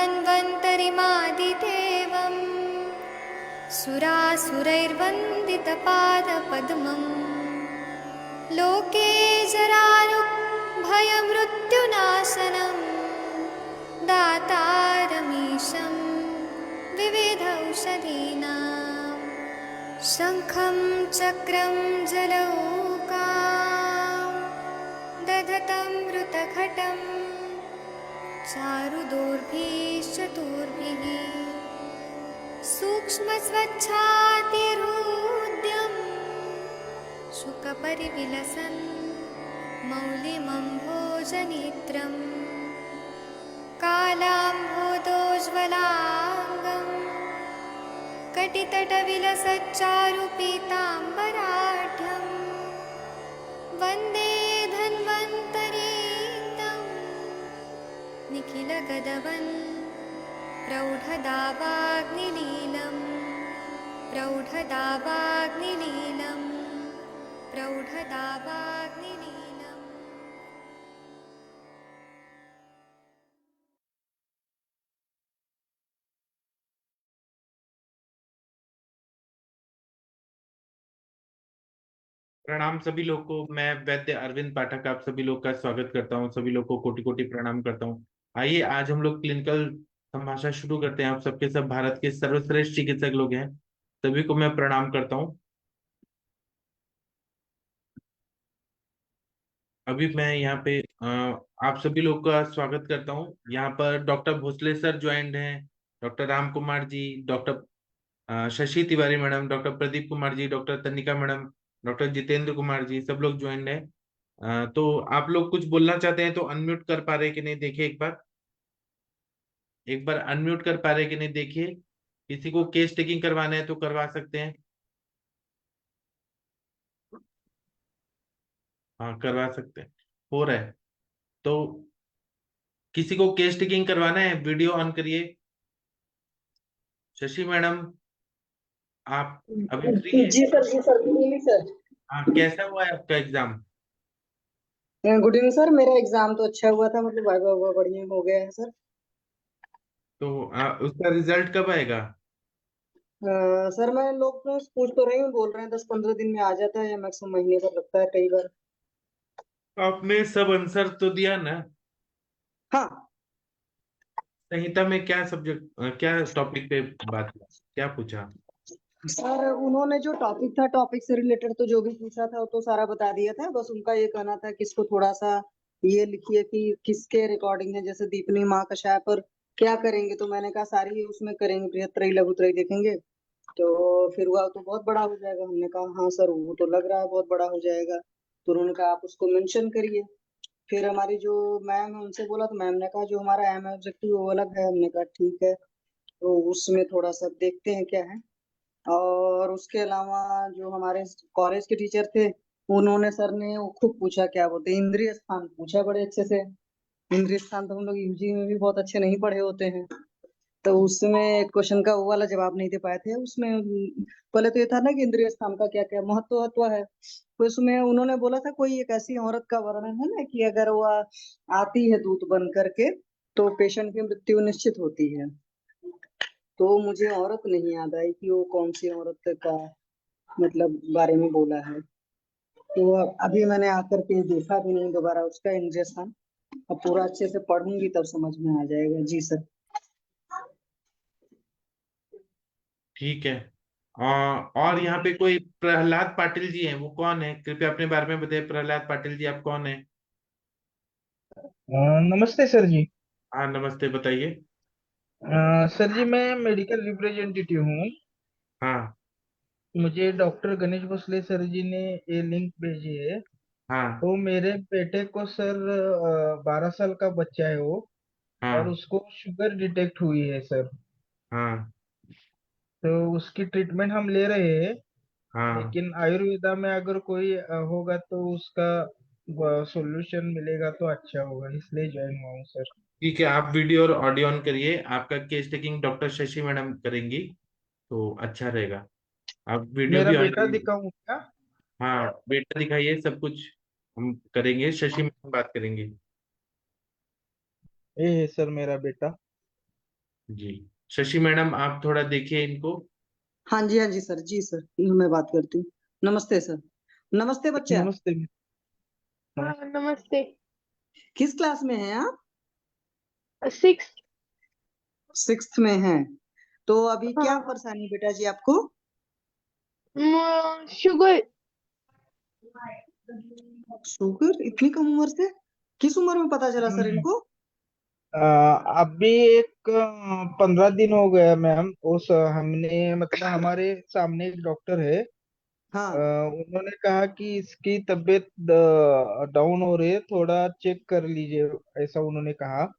धन्वन्तरिमादिदेवम् सुरासुरैर्वन्दितपादपद्मम् लोके जरारुभयमृत्युनाशनं दातारमीशं विविधौषधीनां शङ्खं चक्रं जलौकां दधतं मृतघटं चारुदोर्भिश्चतुर्भिः सूक्ष्मस्वच्छातिरुद्यं शुकपरिविलसन् मौलिमम्भोजनेत्रं कालाम्भोदोज्ज्वलाङ्गं कटितटविलसच्चारुपीताम्बराढ्यं वन्दे धन्वन्तरीतं निखिलगदवन् प्रौढदावाग्निलीलं प्रौढदावाग्निलीलं प्रौढदावाग्निलीलम्। प्रणाम सभी लोग को। मैं वैद्य अरविंद पाठक आप सभी लोग का स्वागत करता हूं। सभी लोग को कोटि कोटि प्रणाम करता हूं। आइए आज हम लोग क्लिनिकल संभाषण शुरू करते हैं। आप सबके सब भारत के सर्वश्रेष्ठ चिकित्सक लोग हैं, सभी को मैं प्रणाम करता हूं। अभी मैं यहाँ पे आप सभी लोग का स्वागत करता हूं। यहाँ पर डॉक्टर भोसले सर ज्वाइंट हैं, doctor Ram Kumar ji, doctor Shashi Tiwari madam, doctor Pradeep Kumar ji, doctor Tanika madam, doctor Jitendra Kumar ji, सब लोग ज्वाइन है। तो आप लोग कुछ बोलना चाहते हैं तो अनम्यूट कर पा रहे कि नहीं देखिए, एक बार अनम्यूट कर पा रहे कि नहीं देखिए। किसी को केस टेकिंग करवाना है तो करवा सकते हैं। हाँ करवा सकते हैं, हो रहा है। तो किसी को केस टेकिंग करवाना है, वीडियो ऑन करिए। शशि मैडम आप अभी फ्री है? जी सर, जी सर, गुड इवनिंग सर। हाँ, कैसा हुआ है आपका एग्जाम? गुड इवनिंग सर, मेरा एग्जाम तो अच्छा हुआ था, मतलब वाइवा हुआ बढ़िया हो गया है सर। तो उसका रिजल्ट कब आएगा? सर मैं लोग तो पूछ तो रही हूँ, बोल रहे हैं 10-15 दिन में आ जाता है या मैक्सिमम महीने पर लगता है कई बार। आपने सब आंसर तो दिया ना? हाँ संहिता में क्या सब्जेक्ट, क्या टॉपिक पे बात हुआ? क्या पूछा? सर, उन्होंने जो टॉपिक था, टॉपिक से रिलेटेड तो जो भी पूछा था वो तो सारा बता दिया था। बस उनका ये कहना था कि इसको थोड़ा सा ये लिखिए कि किसके रिकॉर्डिंग है, जैसे दीपनी महाकशाय पर क्या करेंगे। तो मैंने कहा सारी उसमें करेंगे, बृहत्त्रयी लघुत्रयी देखेंगे। तो फिर हुआ तो बहुत बड़ा हो जाएगा। हमने कहा हाँ सर, वो तो लग रहा है बहुत बड़ा हो जाएगा। तो उन्होंने कहा आप उसको मेंशन करिए। फिर हमारी जो मैम है उनसे बोला, तो मैम ने कहा जो हमारा एम ऑब्जेक्टिव वो अलग है। हमने कहा ठीक है, तो उसमें थोड़ा सा देखते हैं क्या है। और उसके अलावा जो हमारे कॉलेज के टीचर थे, उन्होंने सर ने वो खूब पूछा, क्या बोलते हैं, इंद्रिय स्थान पूछा बड़े अच्छे से। इंद्रिय स्थान तो हम लोग यूजी में भी बहुत अच्छे नहीं पढ़े होते हैं। तो उसमें क्वेश्चन का वो वाला जवाब नहीं दे पाए थे उसमें। पहले तो ये था ना कि इंद्रिय स्थान का क्या क्या महत्व है। तो उसमें उन्होंने बोला था कोई एक ऐसी औरत का वर्णन है ना कि अगर वह आती है दूत बन करके तो पेशेंट की मृत्यु निश्चित होती है। तो मुझे औरत नहीं याद आई कि वो कौन सी औरत का मतलब बारे में बोला है। तो अभी मैंने आकर के देखा भी नहीं दोबारा उसका इंद्रिय स्थान। अब पूरा अच्छे से पढ़ूंगी तब समझ में आ जाएगा। जी सर। ठीक है। और यहाँ पे कोई प्रहलाद पाटिल जी हैं, वो कौन है? कृपया अपने बारे में बताइए। प्रहलाद पाटिल जी आप कौन है? नमस्ते सर जी। हाँ नमस्ते, बताइए। सर जी मैं मेडिकल रिप्रेजेंटेटिव हूँ। हाँ मुझे डॉक्टर गणेश भोसले सर जी ने ये लिंक भेजी है। हाँ तो मेरे बेटे को सर 12 साल का बच्चा है वो, और हाँ उसको शुगर डिटेक्ट हुई है सर। हाँ तो उसकी ट्रीटमेंट हम ले रहे हैं। हाँ। लेकिन आयुर्वेदा में अगर कोई होगा तो उसका सॉल्यूशन मिलेगा तो अच्छा होगा, इसलिए ज्वाइन हुआ हूँ सर। ठीक है, आप वीडियो और ऑडियो ऑन करिए। आपका case taking doctor Shashi madam करेंगी तो अच्छा रहेगा। आप वीडियो मेरा भी ऑन बेटा करिए। दिखाऊं क्या? हाँ बेटा दिखाइए, सब कुछ हम करेंगे, शशि मैडम बात करेंगे। ये है सर मेरा बेटा। जी। शशि मैडम आप थोड़ा देखिए इनको। हाँ जी सर, जी सर, मैं बात करती हूँ। नमस्ते सर। नमस्ते बच्चा। नमस्ते। हाँ नमस्ते। किस क्लास में हैं आप? 6th। सिक्स्थ में हैं। तो अभी क्या हाँ परेशानी बेटा जी आपको? शुगर। शुगर इतनी कम उम्र से? किस उम्र में पता चला सर इनको? अभी एक 15 दिन हो गया मैम। उस हमने मतलब हमारे सामने एक डॉक्टर है। हाँ उन्होंने कहा कि इसकी तबीयत डाउन हो रही है, थोड़ा चेक कर लीजिए, ऐसा उन्होंने कहा।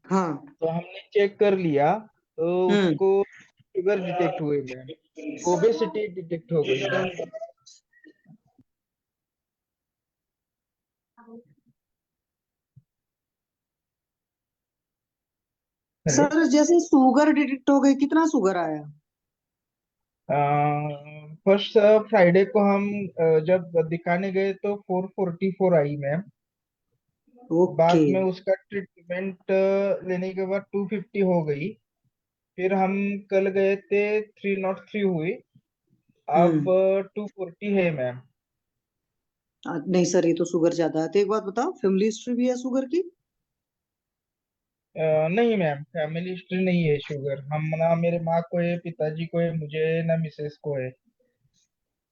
हाँ। तो हमने चेक कर लिया, तो हम्म। उसको शुगर डिटेक्ट हुई मैम, ओबेसिटी डिटेक्ट हो गई मैम। हेलो। सर जैसे शुगर डिटेक्ट हो गई, कितना शुगर आया? फर्स्ट फ्राइडे को हम जब दिखाने गए तो 444 आई मैम। ओके। बाद में उसका ट्रीटमेंट लेने के बाद 250 हो गई। फिर हम कल गए थे, 303 हुई। अब हम्म। 240 है मैम। नहीं सर, ये तो शुगर ज्यादा है। तो एक बात बताओ, फैमिली हिस्ट्री भी है शुगर की? नहीं मैम, फैमिली हिस्ट्री नहीं है शुगर। हम ना मेरे माँ को है, पिताजी को है, मुझे है ना मिसेस को है।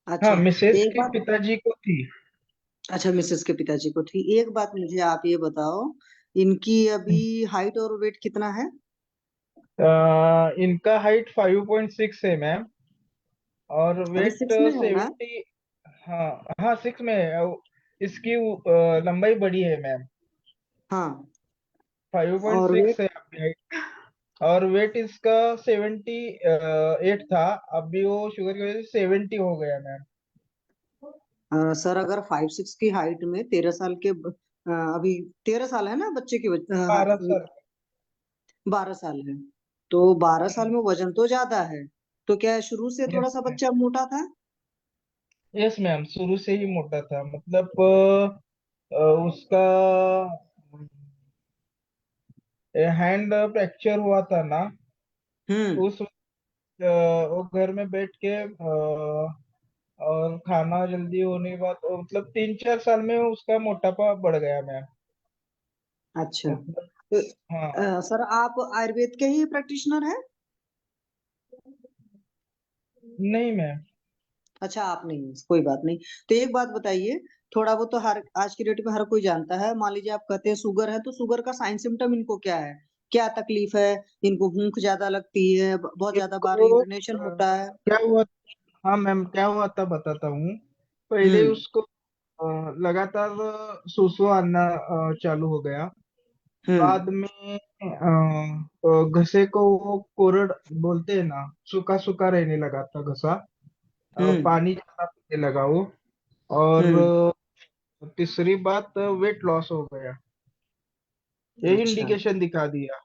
हाँ, अच्छा। मिसेस एक के बात। पिताजी को थी। अच्छा, मिसेस के पिताजी को थी। एक बात मुझे आप ये बताओ, इनकी अभी हाइट और वेट कितना है? इनका हाइट 5.6 है मैम, और अभी वेट 6 में है ना? 70। हाँ हाँ, 6 में है। इसकी लंबाई बड़ी है मैम। हाँ। और 5.6 वेट? है आपकी हाइट। और वेट इसका 78 था। अभी वो शुगर की वजह से 70 हो गया मैम। सर अगर 5'6" की हाइट में 13 साल के अभी 13 साल है ना बच्चे की? 12 साल। 12 साल है। तो 12 साल में वजन तो ज्यादा है। तो क्या शुरू से थोड़ा यस सा मैम। बच्चा मोटा था? यस मैम, शुरू से ही मोटा था। मतलब उसका हैंड फ्रैक्चर हुआ था ना, हम्म। उस वो घर में बैठ के और खाना जल्दी होने के बाद मतलब 3-4 साल में उसका मोटापा बढ़ गया मैम। अच्छा। मतलब तो, हाँ। सर आप आयुर्वेद के ही प्रैक्टिशनर हैं? नहीं मैम। अच्छा, आप नहीं, कोई बात नहीं। तो एक बात बताइए, थोड़ा वो तो हर आज की डेट में हर कोई जानता है। मान लीजिए आप कहते हैं शुगर है, तो शुगर का साइन सिम्टम इनको क्या है? क्या तकलीफ है? इनको भूख ज्यादा लगती है, बहुत ज्यादा बार इनको यूरिनेशन होता है? क्या हुआ? हाँ मैम, क्या हुआ था बताता हूँ। पहले हम्म। उसको लगातार सुसु आना चालू हो गया। हम्म। बाद में घसे को वो कोरड बोलते हैं ना, सूखा सूखा रहने लगा था घसा। हम्म। पानी ज्यादा पीने लगा वो। और हम्म। तीसरी बात, वेट लॉस हो गया। यही अच्छा। इंडिकेशन दिखा दिया।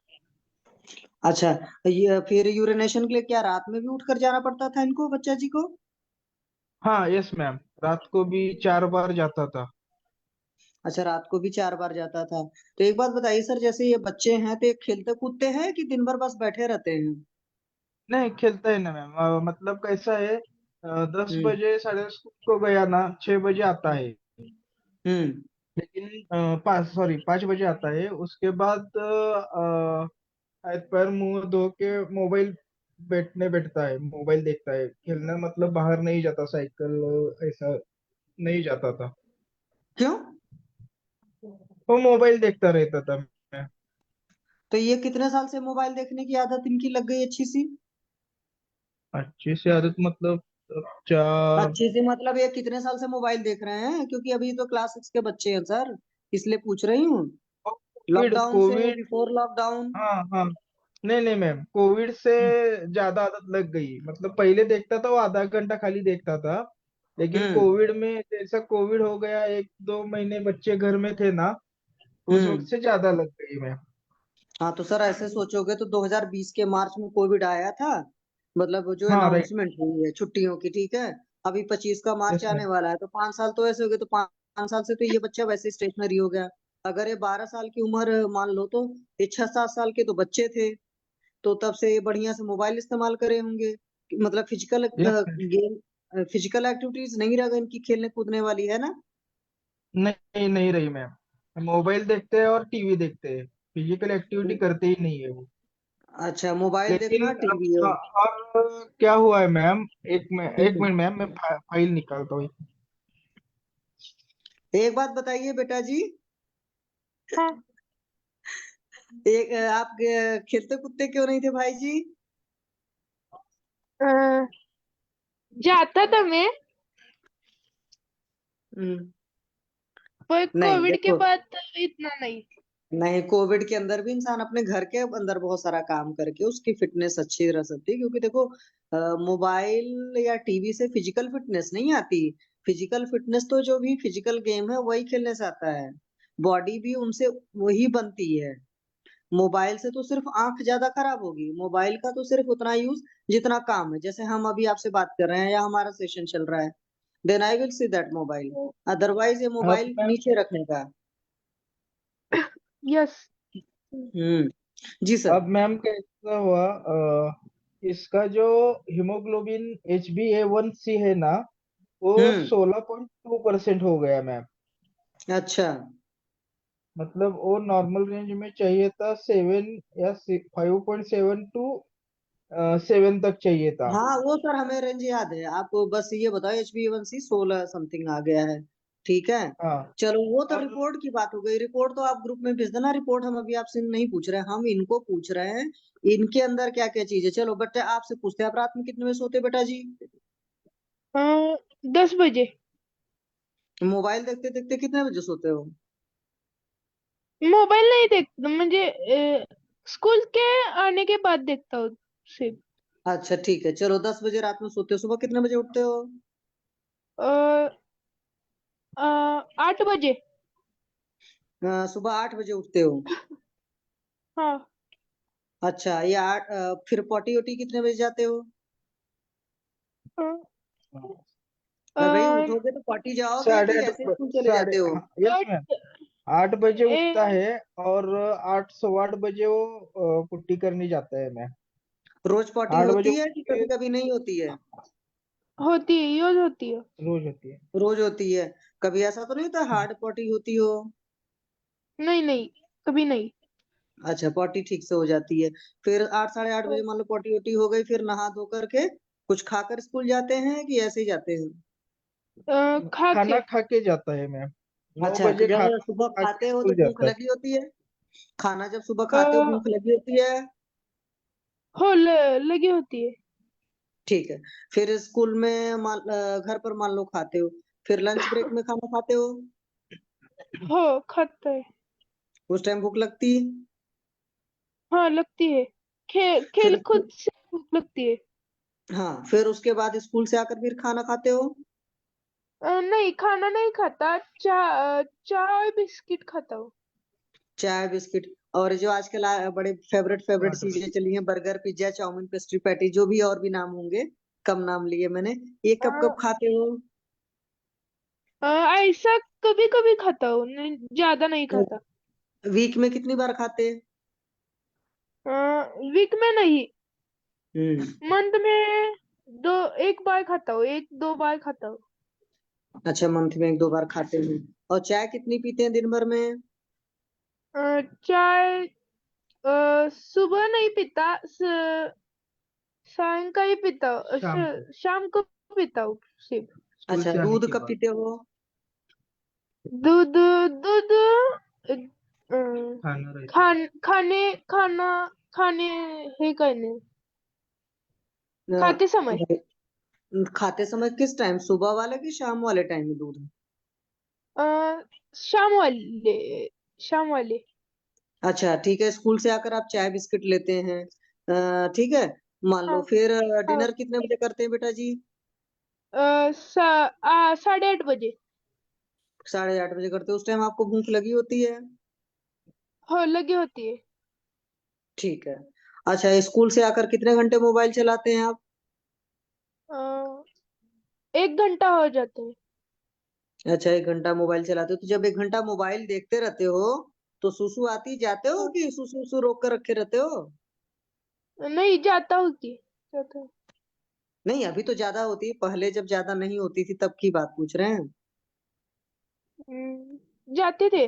अच्छा, ये फिर यूरिनेशन के लिए क्या रात में भी उठकर जाना पड़ता था इनको, बच्चा जी को? हाँ यस मैम, रात को भी 4 बार जाता था। अच्छा, रात को भी 4 बार जाता था। तो एक बात बताइए सर, जैसे ये बच्चे हैं तो ये खेलते कूदते हैं कि दिन भर बस बैठे रहते हैं? नहीं, खेलता है ना मैम। मतलब कैसा है, 10 हम्म। बजे 10:30 को गया ना, 6 बजे आता है। हम्म। लेकिन 5 बजे आता है। उसके बाद हाथ पैर मुंह धो के मोबाइल बैठता है, मोबाइल देखता है। खेलना मतलब बाहर नहीं जाता, साइकिल ऐसा नहीं जाता था। क्यों? वो मोबाइल देखता रहता था मैं। तो ये कितने साल से मोबाइल देखने की आदत इनकी लग गई अच्छी सी? अच्छी सी आदत मतलब चार। अच्छी सी मतलब ये कितने साल से मोबाइल देख रहे हैं? क्योंकि अभी तो क्लास 6 के बच्चे हैं सर, इसलिए पूछ रही हूँ। कोविड लॉकडाउन से, कोविड। Before lockdown? हाँ हाँ। नहीं नहीं मैम, कोविड से ज्यादा आदत लग गई। मतलब पहले देखता था, वो आधा घंटा खाली देखता था। लेकिन हम्म। कोविड में जैसा कोविड हो गया, 1-2 महीने बच्चे घर में थे ना, उस वक्त हम्म। से ज्यादा लग गई मैम। हाँ तो सर ऐसे सोचोगे तो 2020 के मार्च में कोविड आया था। मतलब वो जो हाँ राइट। अनाउंसमेंट हुई है छुट्टियों की, ठीक है? अभी 25 का मार्च यस आने मैम। वाला है, तो 5 साल तो ऐसे हो गए। तो 5 साल से तो ये बच्चा वैसे स्टेशनरी हो गया। अगर ये 12 साल की उम्र मान लो, तो ये 6-7 साल के तो बच्चे थे। तो तब से ये बढ़िया से मोबाइल इस्तेमाल करे होंगे, मतलब physical yes ma'am. Game, physical activities नहीं रह गई इनकी खेलने कूदने वाली, है ना? नहीं नहीं रही मैम, मोबाइल देखते हैं और टीवी देखते हैं, फिजिकल एक्टिविटी करते ही नहीं है वो। अच्छा, मोबाइल लेकिन देखना, अब टीवी और और क्या हुआ है मैम, एक हम्म। मिनट मैम, मैं फाइल निकालता हूँ। एक बात बताइए बेटा जी, हाँ। एक आप खेलते कूदते क्यों नहीं थे भाई जी? अ, जाता था मैं, हम्म, पर नहीं कोविड के देखो, बाद इतना नहीं। नहीं, कोविड के अंदर भी इंसान अपने घर के अंदर बहुत सारा काम करके उसकी फिटनेस अच्छी रह सकती है, क्योंकि देखो मोबाइल या टीवी से फिजिकल फिटनेस नहीं आती। फिजिकल फिटनेस तो जो भी फिजिकल गेम है वही खेलने से आता है, बॉडी भी उनसे वही बनती है। मोबाइल से तो सिर्फ आंख ज्यादा खराब होगी, मोबाइल का तो सिर्फ उतना यूज जितना काम है, जैसे हम अभी आपसे बात कर रहे हैं या हमारा सेशन चल रहा है, then I will see that mobile, otherwise ये अब मोबाइल मैम, नीचे रखने का। यस। हम्म, जी सर। अब मैम कैसा हुआ, इसका जो हीमोग्लोबिन HbA1c है ना, वो हम्म, 16.2% हो गया मैम। अच्छा। मतलब वो नॉर्मल रेंज में चाहिए था 7 या 5.7 to 7 तक चाहिए था। हाँ वो सर हमें रेंज याद है, आप बस ये बताओ HbA1c 16 समथिंग आ गया है, ठीक है। हाँ। चलो वो तो और रिपोर्ट की बात हो गई, रिपोर्ट तो आप ग्रुप में भेज देना, रिपोर्ट हम अभी आपसे नहीं पूछ रहे हैं, हम इनको पूछ रहे हैं इनके अंदर क्या क्या चीज है। चलो बेटा आपसे पूछते हैं, आप रात में कितने बजे सोते हैं बेटा जी? 10 बजे। मोबाइल देखते देखते कितने बजे सोते हो? मोबाईल नाही देखता, म्हणजे स्कूल के आने के बाद देखता हूँ सिर्फ। अच्छा ठीक है, चलो 10 बजे रात में सोते हो, सुबह कितने बजे उठते हो? अ, 8 बजे। सुबह 8 बजे उठते हो? हाँ। अच्छा, ये फिर पॉटी वोटी कितने बजे जाते हो? अ, भाई भाई अ, उठोगे तो पॉटी जाओगे साढ़े कि आठ ऐसे स्कूल चले साढ़े, जाते हो? हाँ यस आठ मैम, 8 बजे उठता ए, है और 8 सवा 8 बजे वो पुट्टी करने जाता है मैम। रोज पॉटी 8 बजे होती उठ है कि के कभी कभी नहीं होती है? होती है, यूज होती है। रोज होती है। रोज होती है। कभी ऐसा तो नहीं होता हाँ। हार्ड पॉटी होती हो? नहीं नहीं, कभी नहीं। अच्छा, पॉटी ठीक से हो जाती है। फिर 8 साढ़े 8 बजे मान लो पॉटी वोटी हो गई, फिर नहा धो करके कुछ खाकर स्कूल जाते हैं कि ऐसे ही जाते हैं? खा खाना के। खा के जाता है मैम, नौ अच्छा, तो बजे जब खाना सुबह खा के खाते हो तो स्कूल भूख जाता है। लगी होती है? खाना जब सुबह अ, खाते हो भूख लगी होती है? हो लगी होती है। ठीक है। फिर स्कूल में घर पर मान लो खाते हो, फिर लंच ब्रेक में खाना खाते हो, हो खाता है। उस टाइम भूख लगती? हाँ लगती है। खेल फिर खुद से भूख लगती है। हाँ, फिर उसके बाद स्कूल से आकर फिर खाना खाते हो? नहीं, खाना नहीं खाता, चाय और बिस्किट खाता हूँ। चाय बिस्किट, और जो आजकल बड़े फेवरेट फेवरेट 8 बजे। चीजें चली हैं, burger pizza chowmein pastry patty, जो भी और भी नाम होंगे, कम नाम लिए मैंने, ये कब कब खाते हो? ऐसा कभी कभी खाता हूँ, ज्यादा नहीं खाता। वीक में कितनी बार खाते हैं? वीक में नहीं, हम्म, मंथ में दो, एक बार खाता हूँ, एक दो बार खाता हूँ। अच्छा, मंथ में 1 2 बार खाते हैं। और चाय कितनी पीते हैं दिन भर में? चाय सुबह नहीं पीता, शाम का ही पीता हूँ, शाम को शाम को पीता हूँ सिर्फ। स्कूल अच्छा, से आने दूध के कब बाद, पीते हो? दूध दूध अ, खाना रहता है। खाना खाने हे करने, अ, खाते समय। खाते समय किस टाइम, सुबह वाले कि शाम वाले टाइम में दूध? अ, शाम वाले, शाम वाले। अच्छा ठीक है, स्कूल से आकर आप चाय बिस्किट लेते हैं, ठीक है, मान लो हाँ फिर हाँ। डिनर कितने बजे करते हैं बेटा जी? 8:30 बजे। 8:30 बजे करते हो, उस टाइम आपको भूख लगी होती है? हो लगी होती है। ठीक है। अच्छा, स्कूल से आकर कितने घंटे मोबाइल चलाते हैं आप? 1 घंटा हो जाता है। अच्छा, 1 घंटा मोबाइल चलाते हो, तो जब 1 घंटा मोबाइल देखते रहते हो तो सुसु आती जाते हो हाँ। कि सुसु सुसु रोक कर रखे रहते हो? नहीं, जाता हूँ। नहीं, अभी तो ज्यादा होती है, पहले जब ज्यादा नहीं होती थी तब की बात पूछ रहे हैं। जाते थे।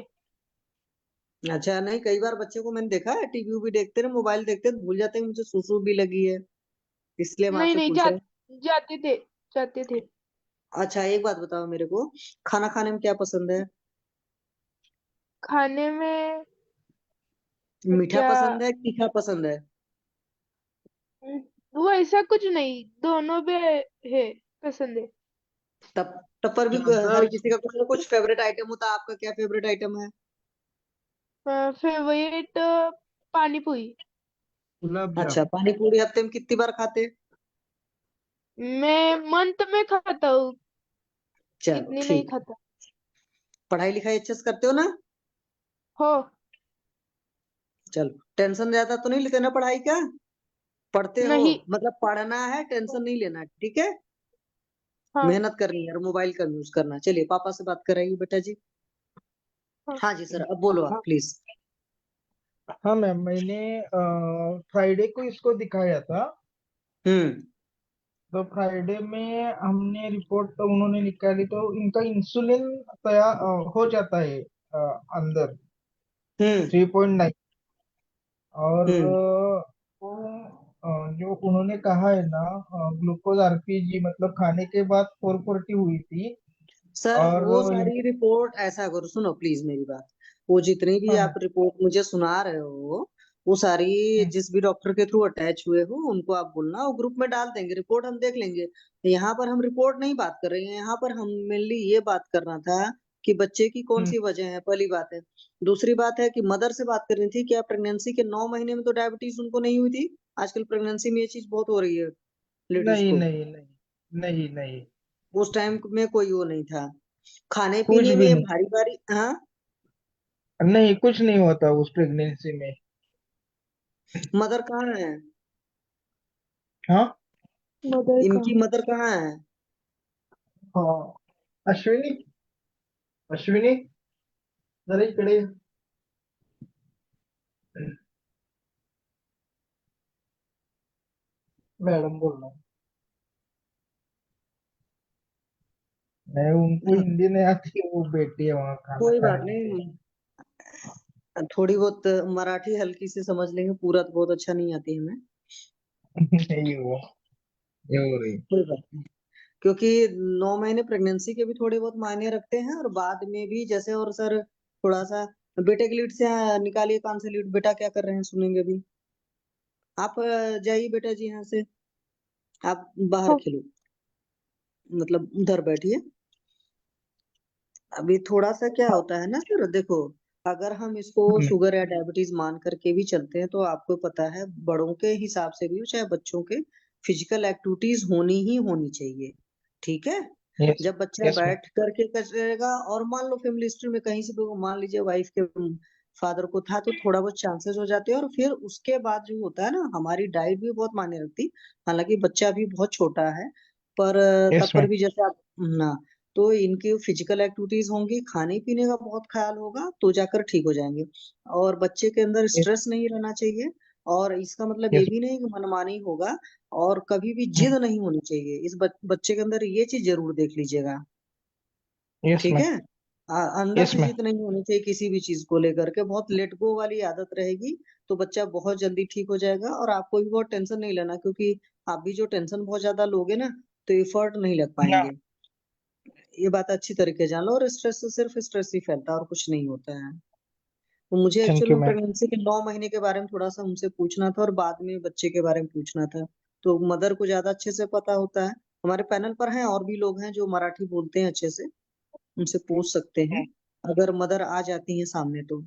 अच्छा, नहीं, कई बार बच्चे को मैंने देखा है टीवी भी देखते रहे, मोबाइल देखते हैं, भूल जाते हैं मुझे सुसु भी लगी है, इसलिए हम नहीं आपसे नहीं, पूछ रहे हैं। जाते थे, जाते थे। अच्छा, एक बात बताओ मेरे को, खाना खाने में क्या पसंद है? खाने में मीठा क्या? पसंद है, तीखा पसंद है? हम्म, वो ऐसा कुछ नहीं, दोनों भी है, पसंद है। तब तब पर भी ज्यादा हर किसी का कुछ ना कुछ फेवरेट आइटम होता है, आपका क्या फेवरेट आइटम है? फेवरेट पानी पूरी। गुलाब अच्छा, जाम। पानी पूरी हफ्ते में कितनी बार खाते? मैं मंथ में खाता हूँ, चलो इतनी नहीं ठीक है। खाता। पढ़ाई लिखाई अच्छे से करते हो ना? हो। चलो, टेंशन ज्यादा तो नहीं लेते ना पढ़ाई का? पढ़ते हो? नहीं। मतलब पढ़ना है, टेंशन नहीं लेना है, ठीक है? हाँ। मेहनत करनी है और मोबाइल का यूज करना। चलिए, पापा से बात कराइए बेटा जी। हाँ। हाँ जी सर, अब बोलो आप हाँ प्लीज। हाँ मैम, मैंने फ्राइडे को इसको दिखाया था। हम्म। तो फ्राइडे में हमने रिपोर्ट तो उन्होंने निकाली, तो इनका इंसुलिन तैयार हो जाता है अंदर हम्म। 3.9। और हम्म। वो जो उन्होंने कहा है ना, ग्लूकोज आरपीजी मतलब खाने के बाद 440 हुई थी। सर, और वो सारी रिपोर्ट ऐसा करो, सुनो प्लीज मेरी बात। वो जितनी भी हाँ आप रिपोर्ट मुझे सुना रहे हो, वो सारी हम्म, जिस भी डॉक्टर के थ्रू अटैच हुए हो उनको आप बोलना, वो ग्रुप में डाल देंगे, रिपोर्ट हम देख लेंगे। यहाँ पर हम रिपोर्ट नहीं बात कर रहे हैं, यहाँ पर हम मेनली ये बात करना था कि बच्चे की कौन हम्म, सी वजह है, पहली बात है। दूसरी बात है कि मदर से बात करनी थी, क्या प्रेगनेंसी के 9 महीने में तो डायबिटीज उनको नहीं हुई थी? आजकल प्रेगनेंसी में ये चीज बहुत हो रही है लेडीज नहीं को। नहीं नहीं नहीं नहीं, उस टाइम में कोई वो नहीं था। खाने कुछ पीने भी में नहीं। भारी भारी, हाँ। नहीं, कुछ नहीं होता उस प्रेगनेंसी में। मदर कहाँ है? हाँ मदर का। इनकी मदर कहाँ है? हाँ। अश्विनी, अश्विनी जरा इकडे ये. मैडम बोल रहा हूँ। नहीं, उनको हिंदी नहीं आती, वो बेटी है वहाँ खाना कोई बात खाने के नहीं, थोड़ी बहुत मराठी हल्की से समझ लेंगे, पूरा तो बहुत अच्छा नहीं आती हमें। लिए। नहीं वो ये हो रही। कोई बात नहीं, क्योंकि 9 महीने प्रेगनेंसी के भी थोड़े बहुत मायने रखते हैं, और बाद में भी जैसे, और सर थोड़ा सा बेटे की लीड से निकालिए कान से लीड, बेटा क्या कर रहे हैं सुनेंगे भी। आप जाइए बेटा जी यहाँ से, आप बाहर हाँ। खेलो, मतलब उधर बैठिए। अभी थोड़ा सा क्या होता है ना सर, देखो, अगर हम इसको हम्म, शुगर या डायबिटीज मान करके भी चलते हैं, तो आपको पता है बड़ों के हिसाब से भी चाहे बच्चों के, फिजिकल एक्टिविटीज होनी ही होनी चाहिए, ठीक है? यस, जब बच्चा यस मैम, बैठ करके करेगा, और मान लो फैमिली हिस्ट्री में कहीं से भी मान लीजिए वाइफ के फादर को था, तो थोड़ा बहुत चांसेस हो जाते हैं। और फिर उसके बाद जो होता है ना, हमारी डाइट भी बहुत मायने रखती। हालांकि बच्चा भी बहुत छोटा है, पर तब यस पर मैम, भी जैसे आप ना, तो इनकी फिजिकल एक्टिविटीज होंगी, खाने पीने का बहुत ख्याल होगा, तो जाकर ठीक हो जाएंगे। और बच्चे के अंदर यस, स्ट्रेस नहीं रहना चाहिए। और इसका मतलब ये यस, भी नहीं कि मनमानी होगा, और कभी भी जिद हम्म, नहीं होनी चाहिए इस बच्चे के अंदर, ये चीज जरूर देख लीजिएगा, यस ठीक मैम, है? अंदर यस से मैम, जिद नहीं होनी चाहिए किसी भी चीज को लेकर के, बहुत लेट गो वाली आदत रहेगी तो बच्चा बहुत जल्दी ठीक हो जाएगा। और आपको भी बहुत टेंशन नहीं लेना, क्योंकि आप भी जो टेंशन बहुत ज्यादा लोगे ना, तो एफर्ट नहीं लग ना, पाएंगे। ये बात अच्छी तरीके जान लो, और स्ट्रेस से सिर्फ स्ट्रेस ही फैलता है और कुछ नहीं होता है। तो मुझे थैंक एक्चुअल यू में मैम। प्रेगनेंसी के 9 महीने के बारे में थोड़ा सा उनसे पूछना था, और बाद में बच्चे के बारे में पूछना था। तो मदर को ज्यादा अच्छे से पता होता है। हमारे पैनल पर हैं और भी लोग हैं जो मराठी बोलते हैं अच्छे से, उनसे पूछ सकते हैं अगर मदर आ जाती है सामने तो।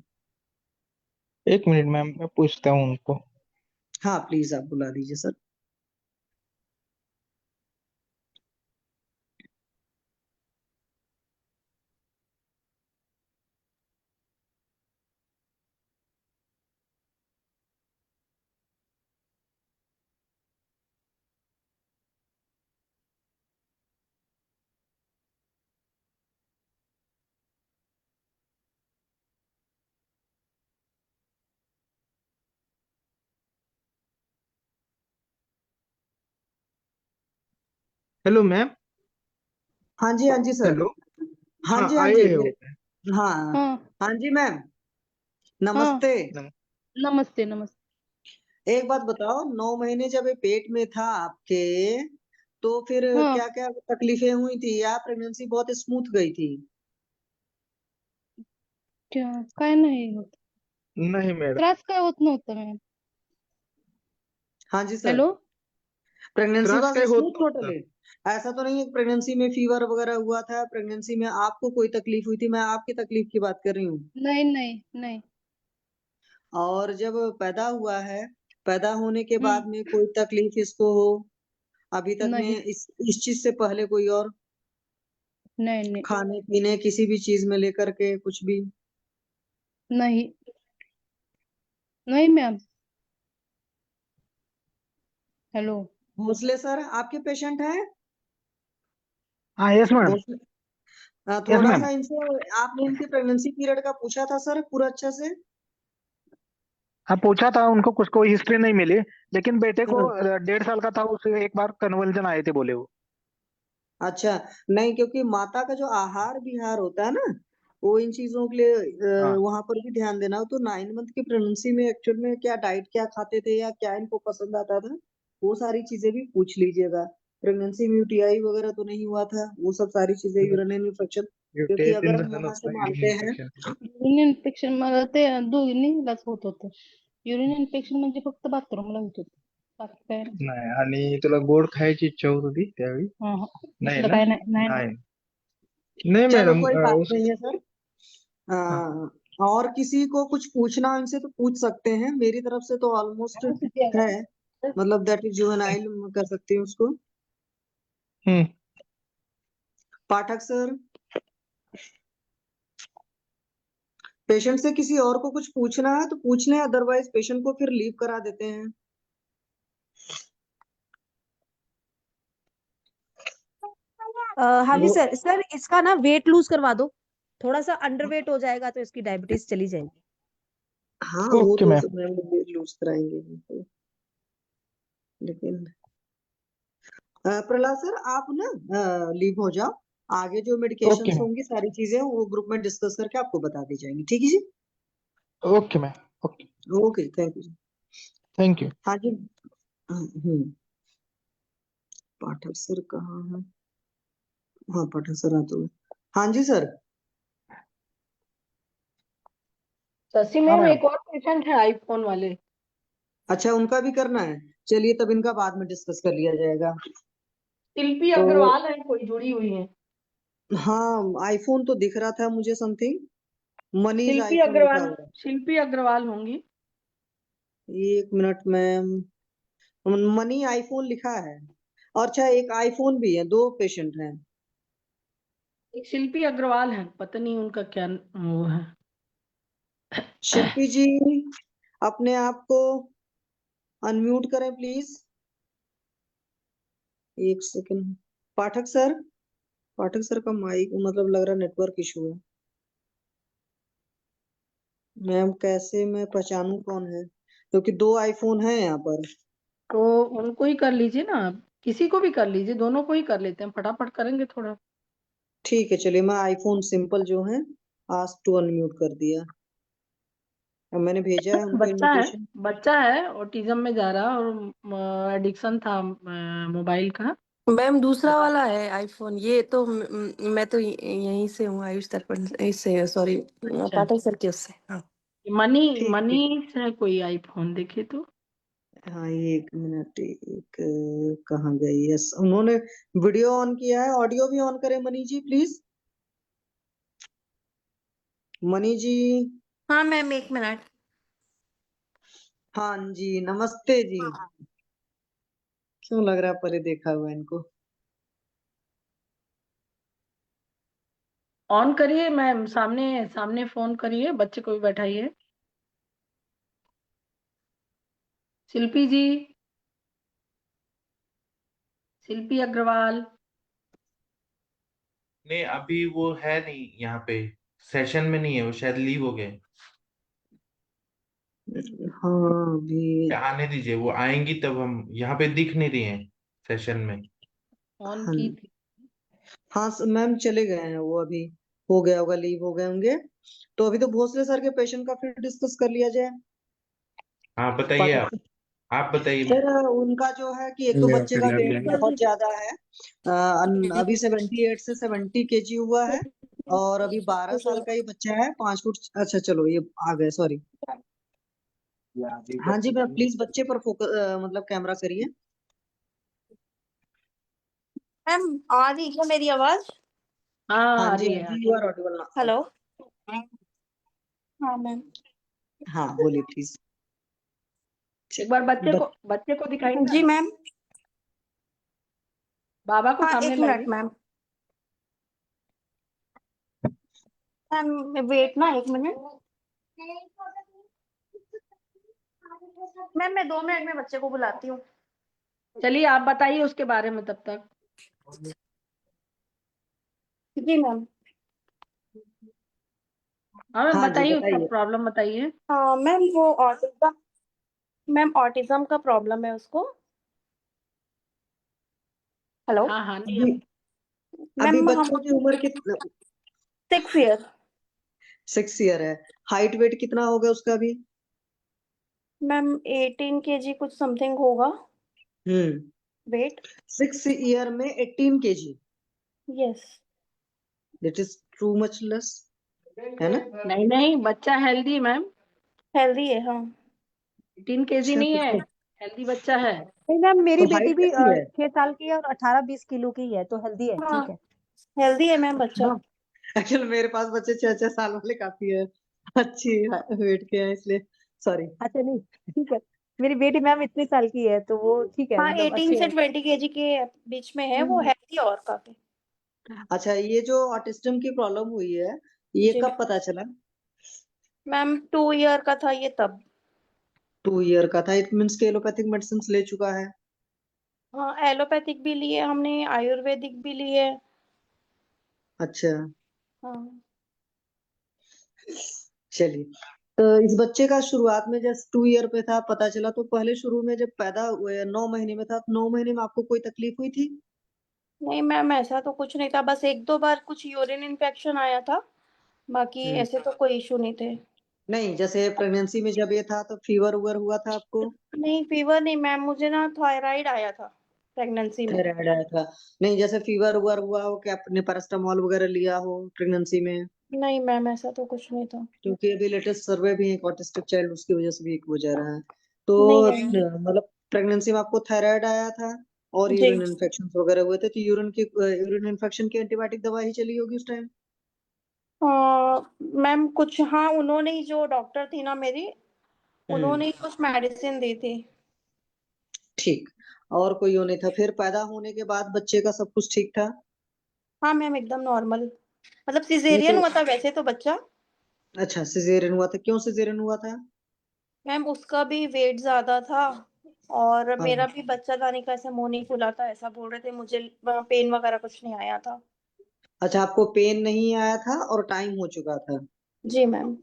एक मिनट मैम, मैं पूछता हूँ उनको। हाँ प्लीज, आप बुला दीजिए सर। Hello ma'am. हाँ जी, हाँ जी सर। हेलो। हाँ हाँ जी, हाँ आए जी हो। हाँ। हाँ हाँ जी मैम, हाँ। नमस्ते। नम- नमस्ते नमस्ते। एक बात बताओ, 9 महीने जब ये पेट में था आपके, तो फिर हाँ क्या क्या तकलीफें हुई थी, या प्रेगनेंसी बहुत स्मूथ गई थी? क्या काय नाही होत, नहीं मैडम। त्रास काय होत नव्हतं मॅम. हाँ जी सर। हॅलो. प्रेगनेंसी त्रास वाज काय होत स्मूथ नव्हता। टोटली? ऐसा तो नहीं है प्रेगनेंसी में फीवर वगैरह हुआ था, प्रेगनेंसी में आपको कोई तकलीफ हुई थी? मैं आपकी तकलीफ की बात कर रही हूँ। नाही नाही नाही. और जब पैदा हुआ है, पैदा होने के हम्म. बाद में कोई तकलीफ इसको हो अभी तक में, नहीं इस चीज से पहले कोई और, नहीं नहीं खाने पीने किसी भी चीज में लेकर के कुछ भी? नहीं नहीं मैम. हेलो. भोसले सर आपके पेशेंट हैं? हाँ यस मैडम। भोसले, यस थोड़ा मैम। सा इनसे, आपने इनके प्रेगनेंसी पीरियड का पूछा था सर पूरा अच्छे से? हाँ पूछा था उनको, कुछ कोई हिस्ट्री नहीं मिली। लेकिन बेटे को हाँ, 1.5 साल का था, उसे एक बार कन्वल्जन आए थे बोले वो। अच्छा। नहीं, क्योंकि माता का जो आहार विहार होता है ना, वो इन चीजों के लिए हाँ वहां पर भी ध्यान देना हो। तो 9 मंथ की प्रेगनेंसी में एक्चुअल में क्या डाइट क्या खाते थे, या क्या इनको पसंद आता था, वो सारी चीजें भी पूछ लीजिएगा। प्रेगनेंसी में यूटीआई वगैरह तो नहीं हुआ था, वो सब सारी चीजें, यूरिनरी इन्फेक्शन? क्योंकि यूटीआई अगर हम झालं वहां से होतं, यूरिन मानते हैं, इन्फेक्शन. युरिन इन्फेक्शन मला ते दोन्हीलाच होत होतं. युरिन इन्फेक्शन म्हणजे फक्त बाथरूमला होत होतं, बाकी काय नाही. नाही, आणि तुला गोड खायची इच्छा होत होती त्यावेळी? हा हा. नाही दुसरं ना. काय नाही नाही नाही. नाही. नहीं चलो मैडम कोई बात उस नहीं है सर। हाँ। और किसी को कुछ पूछना हो इनसे तो पूछ सकते हैं, मेरी तरफ से तो ऑलमोस्ट है, मतलब दैट इज जुवेनाइल कर सकती हूँ उसको। हम्म। पाठक सर, पेशेंट से किसी और को कुछ पूछना है तो पूछ लें, अदरवाइज पेशेंट को फिर लीव करा देते हैं। हाँ जी वो सर, सर इसका ना वेट लूज करवा दो, थोड़ा सा अंडर वेट हो जाएगा तो इसकी डायबिटीज चली जाएगी। हाँ, वो ओके तो मैम। लूज कराएंगे बिल्कुल। लेकिन प्रहलाद सर, आप ना लीव हो जाओ। आगे जो ओके मेडिकेशंस मैम। होंगी सारी चीजें वो ग्रुप में डिस्कस करके आपको बता दी जाएंगी, ठीक है जी? Okay ma'am. Okay. Okay, thank you. Thank you. हाँ जी। पाठक सर कहाँ है? हाँ, पाठक सर आ तो गए। हाँ जी सर। शशि हाँ मैम, मैडम। एक और पेशेंट है आईफोन वाले। अच्छा, उनका भी करना है? चलिए, तब इनका बाद में डिस्कस कर लिया जाएगा। शिल्पी तो अग्रवाल है, कोई जुड़ी हुई है। हाँ, आईफोन तो दिख रहा था मुझे समथिंग, मनीज शिल्पी आईफोन लिखा अग्रवाल, हुआ शिल्पी अग्रवाल होंगी। है। एक मिनट में, मनी आईफोन लिखा है। और अच्छा, एक आईफोन भी है, दो पेशेंट हैं। एक शिल्पी अग्रवाल है, पता नहीं उनका क्या वो है। शिल्पी जी, अपने आप को अनम्यूट करें प्लीज। एक सेकंड। पाठक सर, पाठक सर का माइक मतलब लग रहा नेटवर्क इशू है। मैम, कैसे मैं पहचानूं कौन है, क्योंकि दो आईफोन है यहाँ पर। तो उनको ही कर लीजिए ना, किसी को भी कर लीजिए, दोनों को ही कर लेते हैं, फटाफट करेंगे थोड़ा। ठीक है, चलिए, मैं आईफोन सिंपल जो है आस्क टू अनम्यूट कर दिया। अब मैंने भेजा है उनको बच्चा है, इनविटेशन। बच्चा है, ऑटिज्म में जा रहा, और एडिक्शन था मोबाइल का। मैम दूसरा वाला है आईफोन, ये तो मैं तो यहीं से हूँ, आयुष दर्पण इससे, सॉरी अच्छा, पाठक सर के उससे, हाँ। मनी ठीक मनी ठीक। है कोई आईफोन देखे तो। हाँ, एक मिनट, एक कहाँ गई? यस, उन्होंने वीडियो ऑन किया है, ऑडियो भी ऑन करें मनी जी प्लीज। मनी जी। हाँ मैम, एक मिनट। हाँ जी, नमस्ते जी। क्यों लग रहा है परे देखा हुआ है इनको? ऑन करिए मैम, सामने सामने फोन करिए, बच्चे को भी बैठाइए। शिल्पी जी, शिल्पी अग्रवाल। नहीं, अभी वो है नहीं यहाँ पे, सेशन में नहीं है, वो शायद लीव हो गए। हाँ, अभी आने दीजिए, वो आएंगी तब हम, यहाँ पे दिख नहीं रही हैं सेशन में। ऑन हाँ की थी। हाँ मैम चले गए हैं वो, अभी हो गया होगा, लीव हो गए होंगे। तो अभी तो भोसले सर के पेशेंट का फिर डिस्कस कर लिया जाए। हाँ बताइए आप बताइए। सर उनका जो है कि एक तो बच्चे का वेट बहुत ज्यादा है। अभी 78 से 70 kg हुआ है, और अभी 12 साल का ही बच्चा है, 5 फुट। अच्छा चलो ये आ गए, सॉरी। हाँ जी मैम, प्लीज बच्चे पर फोकस, मतलब कैमरा करिए। मैम आ रही क्या मेरी आवाज? हाँ हाँ आ जी रही हाँ है। जी, यू आर ऑडिबल ना। हेलो। हाँ मैम। हाँ बोलिए प्लीज। एक बार बच्चे को दिखाई ना, जी मैम। बाबा को हाँ सामने एक मिनट लाइए। मैम। मैम वेट ना एक मिनट। मैम मैं 2 मिनट में बच्चे को बुलाती हूँ। चलिए आप बताइए उसके बारे में तब तक। जी मैम। हाँ मैम हाँ जी बताइए, उसका बताइए। प्रॉब्लम बताइए। हाँ मैम वो ऑटिज्म, मैम ऑटिज्म का प्रॉब्लम है उसको। हेलो हाँ हाँ नहीं अभी अभी मैम। हम बच्चों की उम्र कितना? 6 ईयर। 6 ईयर है। हाइट वेट कितना होगा उसका अभी? मैम 18 kg कुछ समथिंग होगा हम्म। वेट। 6 ईयर में 18 kg? Yes. That is too much less, है ना? नहीं नहीं, बच्चा हेल्दी मैम, हेल्दी है हाँ। 18 kg अच्छा नहीं तो है, फिर हेल्दी बच्चा है। नहीं मैम, मेरी तो बेटी हाइट भी कैसी है? 6 साल की है और 18-20 किलो की है, तो हेल्दी है, हाँ ठीक है। हेल्दी है मैम बच्चा। हाँ एक्चुअली मेरे पास बच्चे 6 6 साल वाले काफी है, अच्छी वेट के हैं, इसलिए सॉरी। अच्छा नहीं, ठीक है। मेरी बेटी मैम इतने साल की है, तो वो ठीक है, हाँ मतलब 18 अच्छे से है। 20 kg के बीच में है वो, हम्म, हेल्दी और काफी। अच्छा ये जो ऑटिज्म की प्रॉब्लम हुई है, ये जी कब पता चला? मैम 2 ईयर का था ये तब। 2 ईयर का था, इट मीन्स के एलोपैथिक मेडिसिन ले चुका है? हाँ एलोपैथिक भी लिए हमने, आयुर्वेदिक भी लिए। अच्छा हाँ चलिए। तो इस बच्चे का शुरुआत में जब 2 ईयर पे था पता चला, तो पहले शुरू में जब पैदा हुए 9 महीने में था, तो 9 महीने में आपको कोई तकलीफ हुई थी? नहीं मैम ऐसा तो कुछ नहीं था, बस 1 2 बार कुछ यूरिन इन्फेक्शन आया था, बाकी हम्म। ऐसे तो कोई इशू नहीं थे। नहीं जैसे प्रेगनेंसी में जब ये था तो फीवर उवर हुआ था आपको? नहीं फीवर नहीं मैम, मुझे ना थायराइड आया था प्रेगनेंसी में। थायराइड आया था? नहीं जैसे फीवर उवर हुआ हो कि आपने पैरास्टामोल वगैरह लिया हो प्रेगनेंसी में? नहीं मैम ऐसा तो कुछ नहीं था। क्योंकि अभी लेटेस्ट सर्वे भी एक ऑटिस्टिक चाइल्ड, उसकी वजह से भी एक हो जा रहा है। तो नहीं मैम। मतलब प्रेगनेंसी में आपको थायराइड आया था और जी यूरिन इन्फेक्शन वगैरह हुए थे, तो यूरिन इन्फेक्शन की एंटीबायोटिक दवा ही चली होगी उस टाइम? मैम कुछ हाँ, उन्होंने ही जो डॉक्टर थी ना मेरी, हम्म। उन्होंने ही कुछ मेडिसिन दी थी। ठीक। और कोई वो नहीं था? फिर पैदा होने के बाद बच्चे का सब कुछ ठीक था? हाँ मैम एकदम नॉर्मल, मतलब नहीं सिजेरियन तो हुआ था वैसे तो बच्चा। अच्छा सिजेरियन हुआ था, क्यों सिजेरियन हुआ था? मैम उसका भी वेट ज्यादा था, और हाँ। मेरा भी बच्चा दानी का ऐसे मुंह नहीं खुला था, ऐसा बोल रहे थे, मुझे पेन वगैरह कुछ नहीं आया था। अच्छा आपको पेन नहीं आया था और टाइम हो चुका था? जी मैम।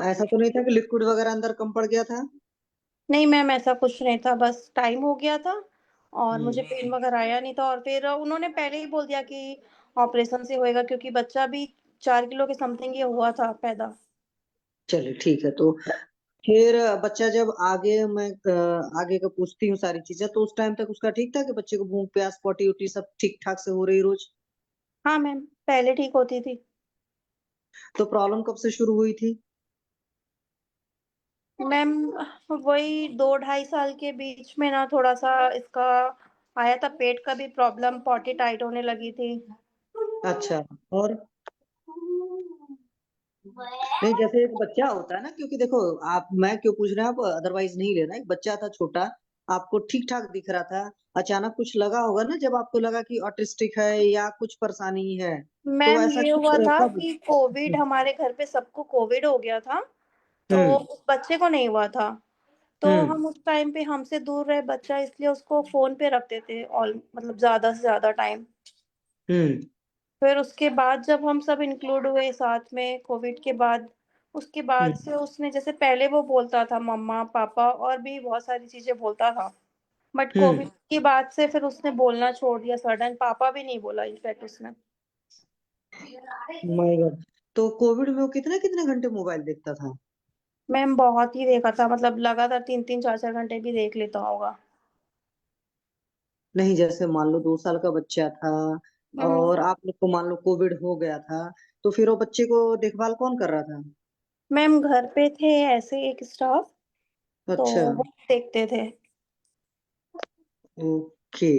ऐसा तो नहीं था कि लिक्विड वगैरह अंदर कम पड़ गया था? नहीं मैम ऐसा कुछ नहीं था, बस टाइम हो गया था और मुझे हम्म। पेन वगैरह आया नहीं था, और फिर उन्होंने पहले ही बोल दिया कि ऑपरेशन से होएगा, क्योंकि बच्चा भी 4 किलो के समथिंग ये हुआ था पैदा। चलिए ठीक है। तो फिर बच्चा जब आगे मैं आगे का पूछती हूँ सारी चीजें, तो उस टाइम तक उसका ठीक था कि बच्चे को भूख प्यास पोटी उटी सब ठीक ठाक से हो रही रोज? हाँ मैम पहले ठीक होती थी। तो प्रॉब्लम कब से शुरू हुई थी? मैम वही 2 2.5 साल के बीच में ना थोड़ा सा इसका आया था, पेट का भी प्रॉब्लम, पॉटी टाइट होने लगी थी। अच्छा। और नहीं जैसे एक बच्चा होता है ना, क्योंकि देखो आप, मैं क्यों पूछ रहे हैं, आप अदरवाइज नहीं लेना, एक बच्चा था छोटा, आपको ठीक ठाक दिख रहा था, अचानक कुछ लगा होगा ना जब आपको लगा कि ऑटिस्टिक है या कुछ परेशानी है, तो मैम ऐसा ये कुछ हुआ था कब? कि कोविड, हमारे घर पे सबको कोविड हो गया था, तो हम्म। उस बच्चे को नहीं हुआ था। तो हम्म। हम उस टाइम पे हमसे दूर रहे बच्चा, इसलिए उसको फोन पे रखते थे ऑल, मतलब ज्यादा से ज्यादा टाइम। हम्म। फिर उसके बाद जब हम सब इंक्लूड हुए साथ में कोविड के बाद, उसके बाद हम्म। से उसने, जैसे पहले वो बोलता था मम्मा पापा और भी बहुत सारी चीजें बोलता था, बट हम्म। कोविड की बात से फिर उसने बोलना छोड़ दिया सडन, पापा भी नहीं बोला इनफैक्ट उसने। My God. तो कोविड में वो कितने कितने घंटे मोबाइल देखता था? मैम बहुत ही देखा था, मतलब लगातार 3-3 4-4 घंटे भी देख लेता होगा। नहीं, जैसे मान लो 2 साल का बच्चा था हम्म। और आप लोग को मान लो कोविड हो गया था, तो फिर वो बच्चे को देखभाल कौन कर रहा था? मैम घर पे थे ऐसे एक स्टाफ, तो अच्छा। वो देखते थे। ओके।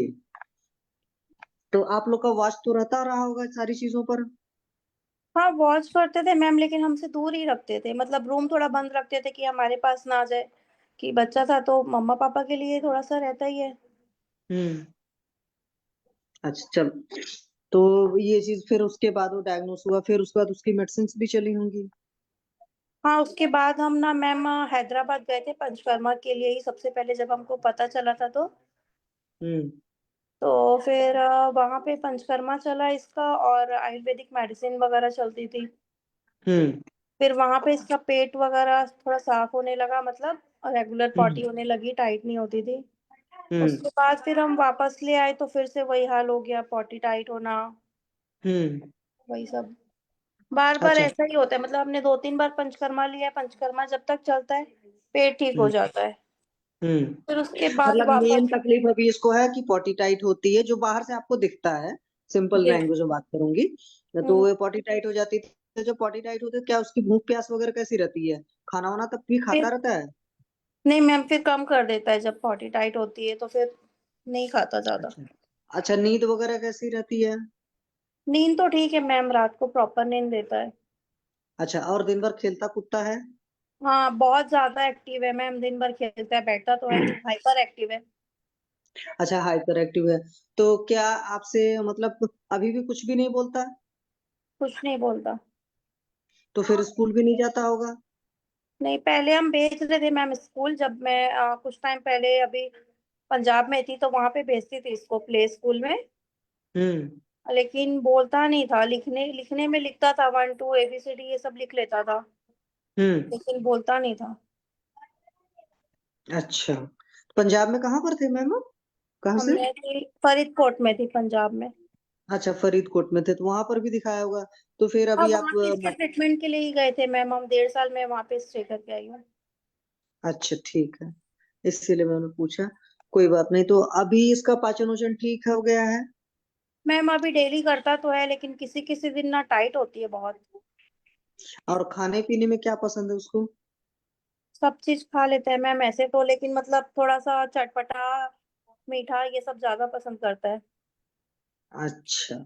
तो आप लोग का वॉच तो रहता रहा होगा सारी चीजों पर? हाँ वॉच करते थे मैम, लेकिन हमसे दूर ही रखते थे, मतलब रूम थोड़ा बंद रखते थे कि हमारे पास ना आ जाए। कि बच्चा था तो मम्मा पापा के लिए थोड़ा सा रहता ही है। हम्म। अच्छा चल। तो ये चीज फिर उसके बाद वो डायग्नोस हुआ, फिर उसके बाद उसकी मेडिसिन भी चली होंगी? हाँ उसके बाद हम ना मैम हैदराबाद गए थे पंचकर्मा के लिए ही सबसे पहले, जब हमको पता चला था हम्म। तो फिर वहाँ पे पंचकर्मा चला इसका, और आयुर्वेदिक मेडिसिन वगैरह चलती थी। हम्म। फिर वहां पे इसका पेट वगैरह थोड़ा साफ होने लगा, मतलब रेगुलर पॉटी हम्म। होने लगी, टाइट नहीं होती थी। हम्म। उसके बाद फिर हम वापस ले आए तो फिर से वही हाल हो गया, पॉटी टाइट होना, हम्म। वही सब। बार बार अच्छा। ऐसा ही होता है, मतलब हमने 2-3 बार पंचकर्मा लिया है, पंचकर्मा जब तक चलता है पेट ठीक हो हम्म। जाता है। हम्म। फिर उसके बाद मतलब मेन वापस। तकलीफ अभी इसको है कि पॉटी टाइट होती है, जो बाहर से आपको दिखता है। सिंपल जी। लैंग्वेज में बात करूंगी तो हम्म। वो पॉटी टाइट हो जाती है। तो जब पॉटी टाइट होती है, क्या उसकी भूख प्यास वगैरह कैसी रहती है? खाना वाना तब भी खाता फिर रहता है? नहीं मैम, फिर कम कर देता है जब पॉटी टाइट होती है, तो फिर नहीं खाता ज्यादा। अच्छा। अच्छा, नींद वगैरह कैसी रहती है? नींद तो ठीक है मैम, रात को प्रॉपर नींद देता है। अच्छा, और दिन भर खेलता कूदता है? हाँ बहुत ज्यादा एक्टिव है मैम, दिन भर खेलता है, बैठता तो है नहीं, हाइपर एक्टिव है। अच्छा, हाइपर एक्टिव है। तो क्या आपसे मतलब अभी भी कुछ भी नहीं बोलता? कुछ नहीं बोलता। तो फिर स्कूल भी नहीं जाता होगा? नहीं पहले हम भेज रहे थे मैम स्कूल, जब मैं कुछ टाइम पहले अभी पंजाब में थी तो वहां पे भेजती थी इसको प्ले स्कूल में। हम्म। लेकिन बोलता नहीं था, लिखने लिखने में लिखता था 1 2 ABCD ये सब लिख लेता था, हम्म। लेकिन बोलता नहीं था। अच्छा। पंजाब में कहाँ पर थे मैम आप? कहाँ से? हमने थी फरीदकोट में, थी पंजाब में। अच्छा, फरीदकोट में थे तो वहां पर भी दिखाया होगा। तो फिर हाँ अभी आप वहां पे इसके ट्रीटमेंट के लिए ही गए थे मैम, हम 1.5 साल में वहां पे स्टे करके आई हूँ। अच्छा ठीक है, इसीलिए मैंने पूछा। कोई बात नहीं, तो अभी इसका पाचन वाचन ठीक हो गया है? मैम अभी डेली करता तो है, लेकिन किसी किसी दिन ना टाइट होती है बहुत। और खाने पीने में क्या पसंद है उसको? सब चीज खा लेते हैं मैम ऐसे तो, लेकिन मतलब थोड़ा सा चटपटा मीठा ये सब ज्यादा पसंद करता है। अच्छा।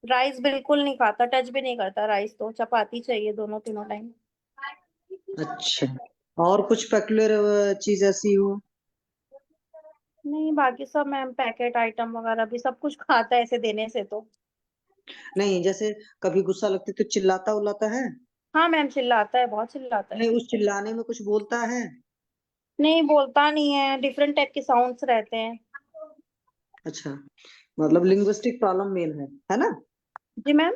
राइस बिल्कुल नहीं खाता, टच भी नहीं करता राइस, तो चपाती चाहिए दोनों तीनों टाइम। अच्छा, और कुछ पेक्युलर चीज ऐसी हो? नहीं बाकी सब मैम पैकेट आइटम वगैरह भी सब कुछ खाता है ऐसे देने से तो। नहीं, जैसे कभी गुस्सा लगती तो चिल्लाता उल्लाता है? हाँ मैम चिल्लाता है, बहुत चिल्लाता है। नहीं, उस चिल्लाने में कुछ बोलता है? नहीं बोलता नहीं है, डिफरेंट टाइप के साउंड्स रहते हैं। अच्छा, मतलब लिंग्विस्टिक प्रॉब्लम मेन है ना? जी मैम।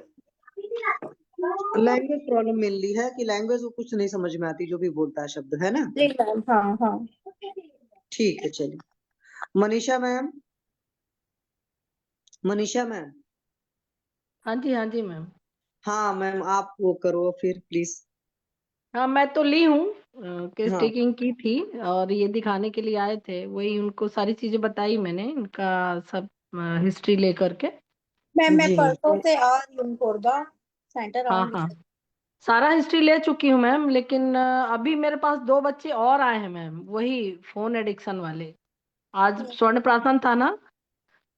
लैंग्वेज प्रॉब्लम मेनली है कि लैंग्वेज को कुछ नहीं समझ में आती जो भी बोलता है शब्द, है ना? जी मैम हाँ हाँ। ठीक है, चलिए। Manisha ma'am, Manisha ma'am. हाँ जी मैम। हाँ मैम, आप वो करो फिर प्लीज। हाँ मैं तो ली हूँ, केस हाँ। टेकिंग की थी, और ये दिखाने के लिए आए थे, वही उनको सारी चीजें बताई मैंने, इनका सब हिस्ट्री लेकर के। मैम मैं जी हाँ। परसों से आ रही हूँ कोरबा सेंटर हाँ आऊंगी। हाँ, सारा हिस्ट्री ले चुकी हूँ मैम, लेकिन अभी मेरे पास 2 बच्चे और आए हैं मैम, वही फोन एडिक्शन वाले। आज स्वर्ण प्राशन था ना,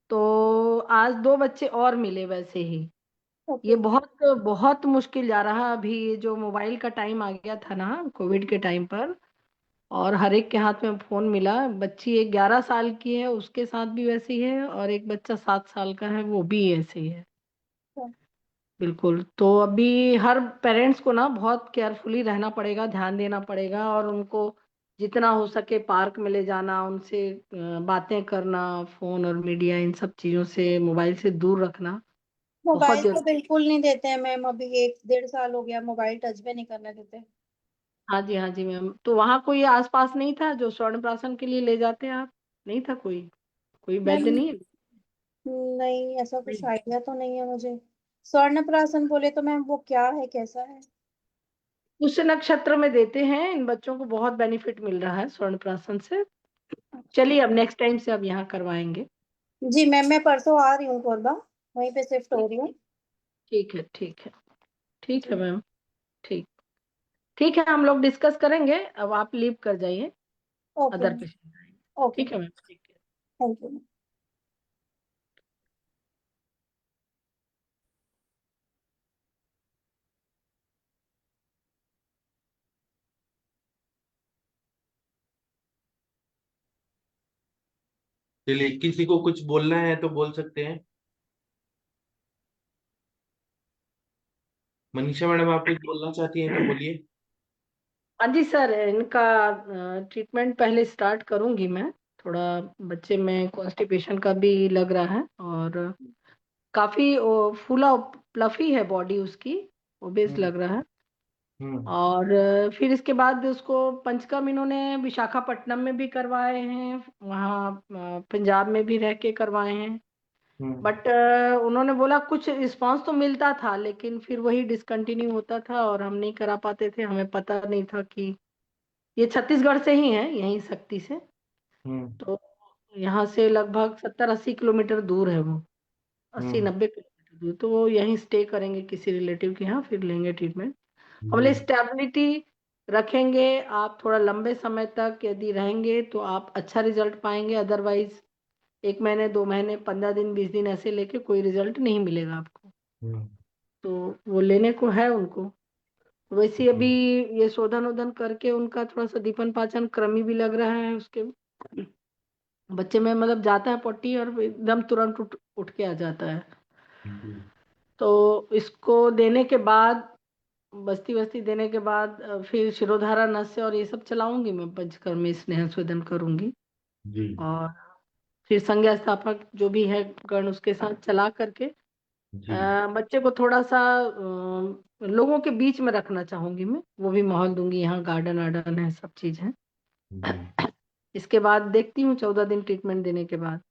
तो आज 2 बच्चे और मिले वैसे ही। ये ओके। बहुत बहुत मुश्किल जा रहा है अभी, ये जो मोबाइल का टाइम आ गया था ना कोविड के टाइम पर, और हर एक के हाथ में फोन मिला। बच्ची एक 11 साल की है, उसके साथ भी वैसे ही है, और एक बच्चा 7 साल का है, वो भी ऐसे ही है। बिल्कुल, तो अभी हर पेरेंट्स को ना बहुत केयरफुली रहना पड़ेगा, ध्यान देना पड़ेगा, और उनको जितना हो सके पार्क में ले जाना, उनसे बातें करना, फोन और मीडिया इन सब चीजों से, मोबाइल से दूर रखना बहुत मोबाइल तो जरूरी। बिल्कुल नहीं देते हैं मैम, अभी 1-1.5 साल हो गया मोबाइल टच भी नहीं करने देते। हाँ जी मैम। तो वहाँ कोई आसपास नहीं था जो स्वर्ण प्राशन के लिए ले जाते आप? नहीं था कोई? कोई वैद्य नहीं नहीं है? नहीं, ऐसा कुछ नहीं। आइडिया तो नहीं है मुझे। स्वर्ण प्राशन बोले तो मैम वो क्या है, कैसा है? उस नक्षत्र में देते हैं, इन बच्चों को बहुत बेनिफिट मिल रहा है स्वर्ण प्राशन से। चलिए, अब नेक्स्ट टाइम से अब यहाँ करवाएंगे। जी मैम, मैं परसों आ रही हूँ कोरबा, वहीं पे शिफ्ट हो रही हूँ। ठीक है, ठीक है, ठीक है जी। मैम। ठीक। ठीक है, हम लोग डिस्कस करेंगे। अब आप लीव कर जाइए, ओके अदर मैम। पेशेंट आएंगे। ओके ठीक है मैम। मैम, ठीक है। Thank you. चलिए, किसी को कुछ बोलना है तो बोल सकते हैं। मनीषा मैडम, आप कुछ बोलना चाहती हैं तो बोलिए। हाँ जी सर, इनका ट्रीटमेंट पहले स्टार्ट करूंगी मैं। थोड़ा बच्चे में कॉन्स्टिपेशन का भी लग रहा है, और काफी फूला प्लफी है बॉडी उसकी, ओबेस हम्म। लग रहा है। हम्म। और फिर इसके बाद उसको पंचकर्म इन्होंने विशाखापट्टनम में भी करवाए हैं, वहाँ पंजाब में भी रह के करवाए हैं। हम्म। बट उन्होंने बोला कुछ रिस्पांस तो मिलता था, लेकिन फिर वही डिसकंटिन्यू होता था और हम नहीं करा पाते थे। हमें पता नहीं था कि ये छत्तीसगढ़ से ही है, यहीं शक्ति से। हम्म। तो यहाँ से लगभग 70-80 किलोमीटर दूर है वो, अस्सी हम्म। 90 किलोमीटर दूर। तो वो यहीं स्टे करेंगे किसी रिलेटिव के यहाँ, फिर लेंगे ट्रीटमेंट। जी। हमने स्टेबिलिटी रखेंगे। आप थोड़ा लंबे समय तक यदि रहेंगे तो आप अच्छा रिजल्ट पाएंगे, अदरवाइज 1 महीने 2 महीने 15 दिन 20 दिन ऐसे लेके कोई रिजल्ट नहीं मिलेगा आपको। हम्म। तो वो लेने को है उनको। वैसे अभी जी। ये शोधन वोधन करके उनका थोड़ा सा दीपन पाचन क्रमी भी लग रहा है उसके बच्चे में, मतलब जाता है पट्टी और एकदम तुरंत उठ उठ के आ जाता है। जी। तो इसको देने के बाद, बस्ती बस्ती देने के बाद फिर शिरोधारा नस्य और ये सब चलाऊंगी मैं, पंचकर्म में स्नेह शोधन करूंगी। जी। और फिर संज्ञा स्थापक जो भी है गण, उसके साथ चला करके जी। बच्चे को थोड़ा सा लोगों के बीच में रखना चाहूंगी मैं। वो भी माहौल दूंगी, यहाँ गार्डन वार्डन है, सब चीज है। जी। इसके बाद देखती हूँ 14 दिन ट्रीटमेंट देने के बाद।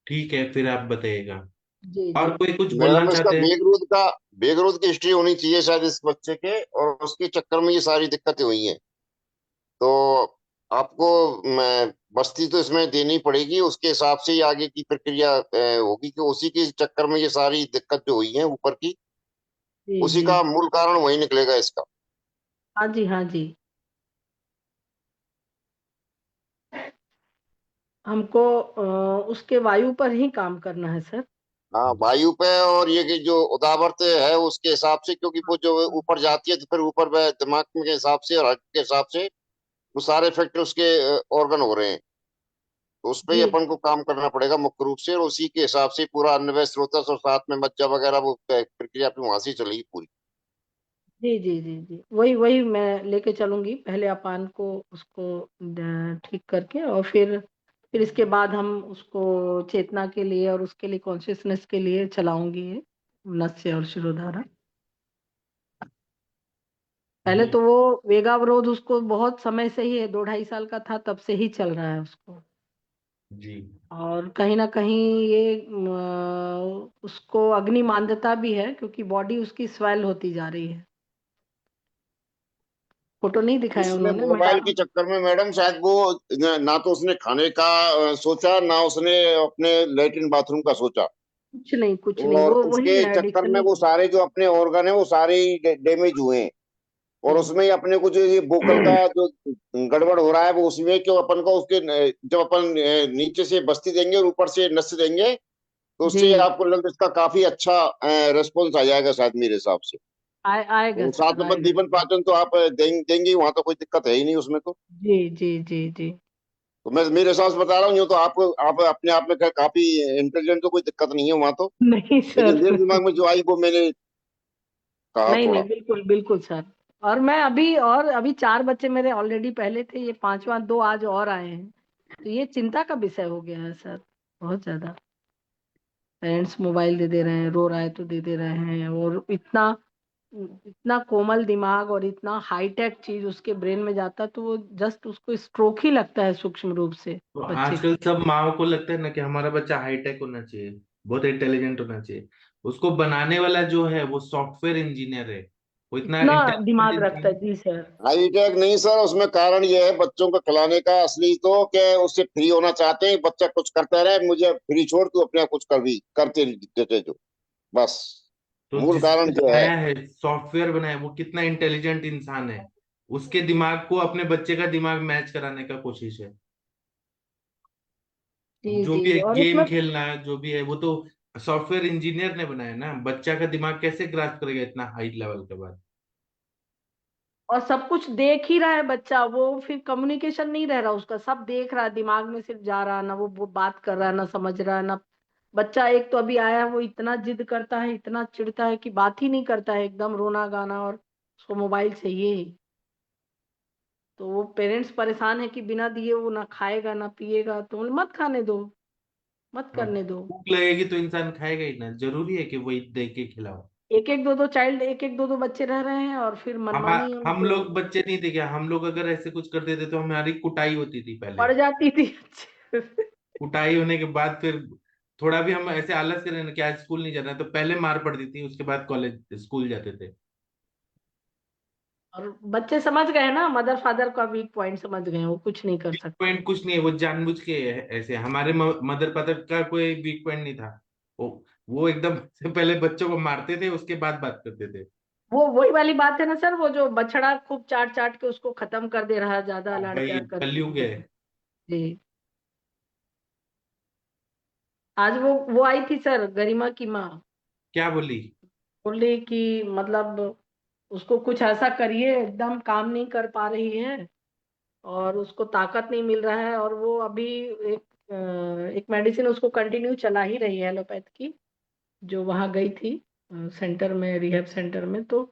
ठीक है, फिर आप बताइएगा। जी जी। और कोई कुछ बोलना मैडम इसका चाहते हैं? बेगरूद की हिस्ट्री होनी चाहिए शायद इस बच्चे के, और उसके चक्कर में ये सारी दिक्कतें हुई हैं। तो आपको बस्ती तो इसमें देनी पड़ेगी, उसके हिसाब से ही आगे की प्रक्रिया होगी, कि उसी के चक्कर में ये सारी दिक्कत जो हुई है ऊपर की, जी उसी जी। का मूल कारण वही निकलेगा इसका। हाँ जी, हाँ जी। हमको उसके वायु पर ही काम करना है सर। हाँ, वायु पे, और ये कि जो उदावरत है उसके हिसाब से, क्योंकि वो जो ऊपर जाती है तो फिर ऊपर वह दिमाग के हिसाब से और हड्डी के हिसाब से वो सारे फैक्टर उसके ऑर्गन हो रहे हैं। तो उस पे ही जी अपन को काम करना पड़ेगा मुख्य रूप से, और उसी के हिसाब से पूरा अन्नवय स्रोतस और साथ में मज्जा वगैरह वो प्रक्रिया अपनी वहां से ही चलेगी पूरी। जी जी जी जी, वही वही मैं लेके चलूंगी। पहले अपान को उसको ठीक करके, और फिर इसके बाद हम उसको चेतना के लिए और उसके लिए कॉन्शियसनेस के लिए चलाऊंगी ये नस्य और शिरोधारा। पहले जी। तो वो वेगावरोध उसको बहुत समय से ही है, 2-2.5 साल का था तब से ही चल रहा है उसको। जी। और कहीं ना कहीं ये उसको अग्नि मांद्यता भी है, क्योंकि बॉडी उसकी स्वेल होती जा रही है। फोटो नहीं दिखाया उसमें उन्होंने, मैं मोबाइल के चक्कर में मैडम शायद वो ना तो उसने खाने का सोचा, ना उसने अपने लेटरिन बाथरूम का सोचा, कुछ नहीं, और वो वही उसके है, चक्कर एडिक्शन में ही वो है। सारे जो अपने ऑर्गन है वो सारे ही डैमेज हुए हैं। और जी उसमें ही अपने को जो ये बोकल का जो गड़बड़ हो रहा है वो उसमें, क्यों अपन को उसके जब अपन नीचे से बस्ती देंगे और ऊपर से नस देंगे, तो उससे जी। आपको लगता है इसका काफी अच्छा रिस्पॉन्स आ जाएगा शायद मेरे हिसाब से। आएगा तो साथ सर, में अपन आएगा। दीपन पाचन तो आप देंगे, वहां तो कोई दिक्कत है ही नहीं उसमें तो। जी जी जी जी। तो मैं मेरे हिसाब से बता रहा हूँ, यूँ तो आप अपने आप में काफी इंटेलिजेंट, तो कोई दिक्कत नहीं है वहां तो। नहीं लेकिन सर। मेरे दिमाग में जो आई वो मैंने कहा नहीं नहीं, थोड़ा। बिल्कुल बिल्कुल सर। और मैं अभी 4 बच्चे मेरे ऑलरेडी पहले थे, ये पांचवा 2 आज और आए हैं। तो ये चिंता का विषय हो गया है सर, बहुत ज्यादा। पेरेंट्स मोबाइल दे दे रहे हैं, रो रहा है तो दे दे रहे हैं, और इतना इतना कोमल दिमाग और इतना हाईटेक चीज उसके ब्रेन में जाता, तो वो जस्ट उसको स्ट्रोक ही लगता है सूक्ष्म रूप से तो बच्चे आजकल को। सब माओ को लगता है ना कि हमारा बच्चा हाईटेक होना चाहिए, बहुत इंटेलिजेंट होना चाहिए। उसको बनाने वाला जो है वो सॉफ्टवेयर इंजीनियर है, वो इतना इतना इंटेलिजेंट दिमाग रखता इंसान। है, जी सर। हाईटेक नहीं सर, उसमें कारण ये है बच्चों को खिलाने का असली तो क्या है, उससे फ्री होना चाहते हैं, बच्चा कुछ करता रहे, मुझे फ्री छोड़, तू अपने आप कुछ कर भी करते देते जो, बस तो मूल जिसने कारण जो है। बनाया है, सॉफ्टवेयर बनाया है, वो कितना इंटेलिजेंट इंसान है। उसके दिमाग को अपने बच्चे का दिमाग मैच कराने का कोशिश है। जी जो जी। भी है और गेम उसमें खेलना, जो भी है वो तो सॉफ्टवेयर इंजीनियर ने बनाया ना। बच्चा का दिमाग कैसे ग्रास्प करेगा इतना हाई लेवल के बाद। और सब कुछ देख ही रहा है बच्चा, वो फिर कम्युनिकेशन नहीं रह रहा उसका, सब देख रहा है, दिमाग में सिर्फ जा रहा, ना वो बात कर रहा है, ना समझ रहा है, ना। बच्चा एक तो अभी आया है, वो इतना जिद करता है, इतना चिढ़ता है कि बात ही नहीं करता है, एकदम रोना गाना, और उसको मोबाइल चाहिए। तो वो पेरेंट्स परेशान है कि बिना दिए वो ना खाएगा ना पिएगा, तो मत खाने दो, मत हाँ, करने दो। भूख लगेगी तो इंसान खाएगा ही ना, जरूरी है कि वही दे के खिलाओ। एक एक दो दो चाइल्ड, एक एक दो दो बच्चे रह रहे हैं, और फिर हम मनमानी हम उनको लोग बच्चे नहीं थे क्या? हम लोग अगर ऐसे कुछ करते थे तो हमारी कुटाई होती थी पहले। पड़ जाती थी। कुटाई होने के बाद फिर थोड़ा भी हम ऐसे आलस करें ना कि आज स्कूल नहीं जाना, तो पहले मार पड़ती थी, उसके बाद कॉलेज स्कूल जाते थे। और बच्चे समझ गए ना, मदर फादर का वीक पॉइंट समझ गए, वो कुछ नहीं कर वीक सकते। पॉइंट कुछ नहीं है, वो जानबूझ के है ऐसे। हमारे मदर फादर का कोई वीक पॉइंट नहीं था। वो वो एकदम से पहले बच्चों को मारते थे, उसके बाद बात करते थे। वो वही वाली बात है ना सर, वो जो बछड़ा खूब चाट चाट के उसको खत्म कर दे रहा है, ज्यादा अब लाड़ भाई प्यार करके। कलयुग है। जी। आज वो आई थी सर, गरिमा की माँ। क्या बोली? बोली कि मतलब उसको कुछ ऐसा करिए, एकदम काम नहीं कर पा रही है, और उसको ताकत नहीं मिल रहा है, और वो अभी एक एक मेडिसिन उसको कंटिन्यू चला ही रही है, एलोपैथ की, जो वहां गई थी सेंटर में, रिहैब सेंटर में। तो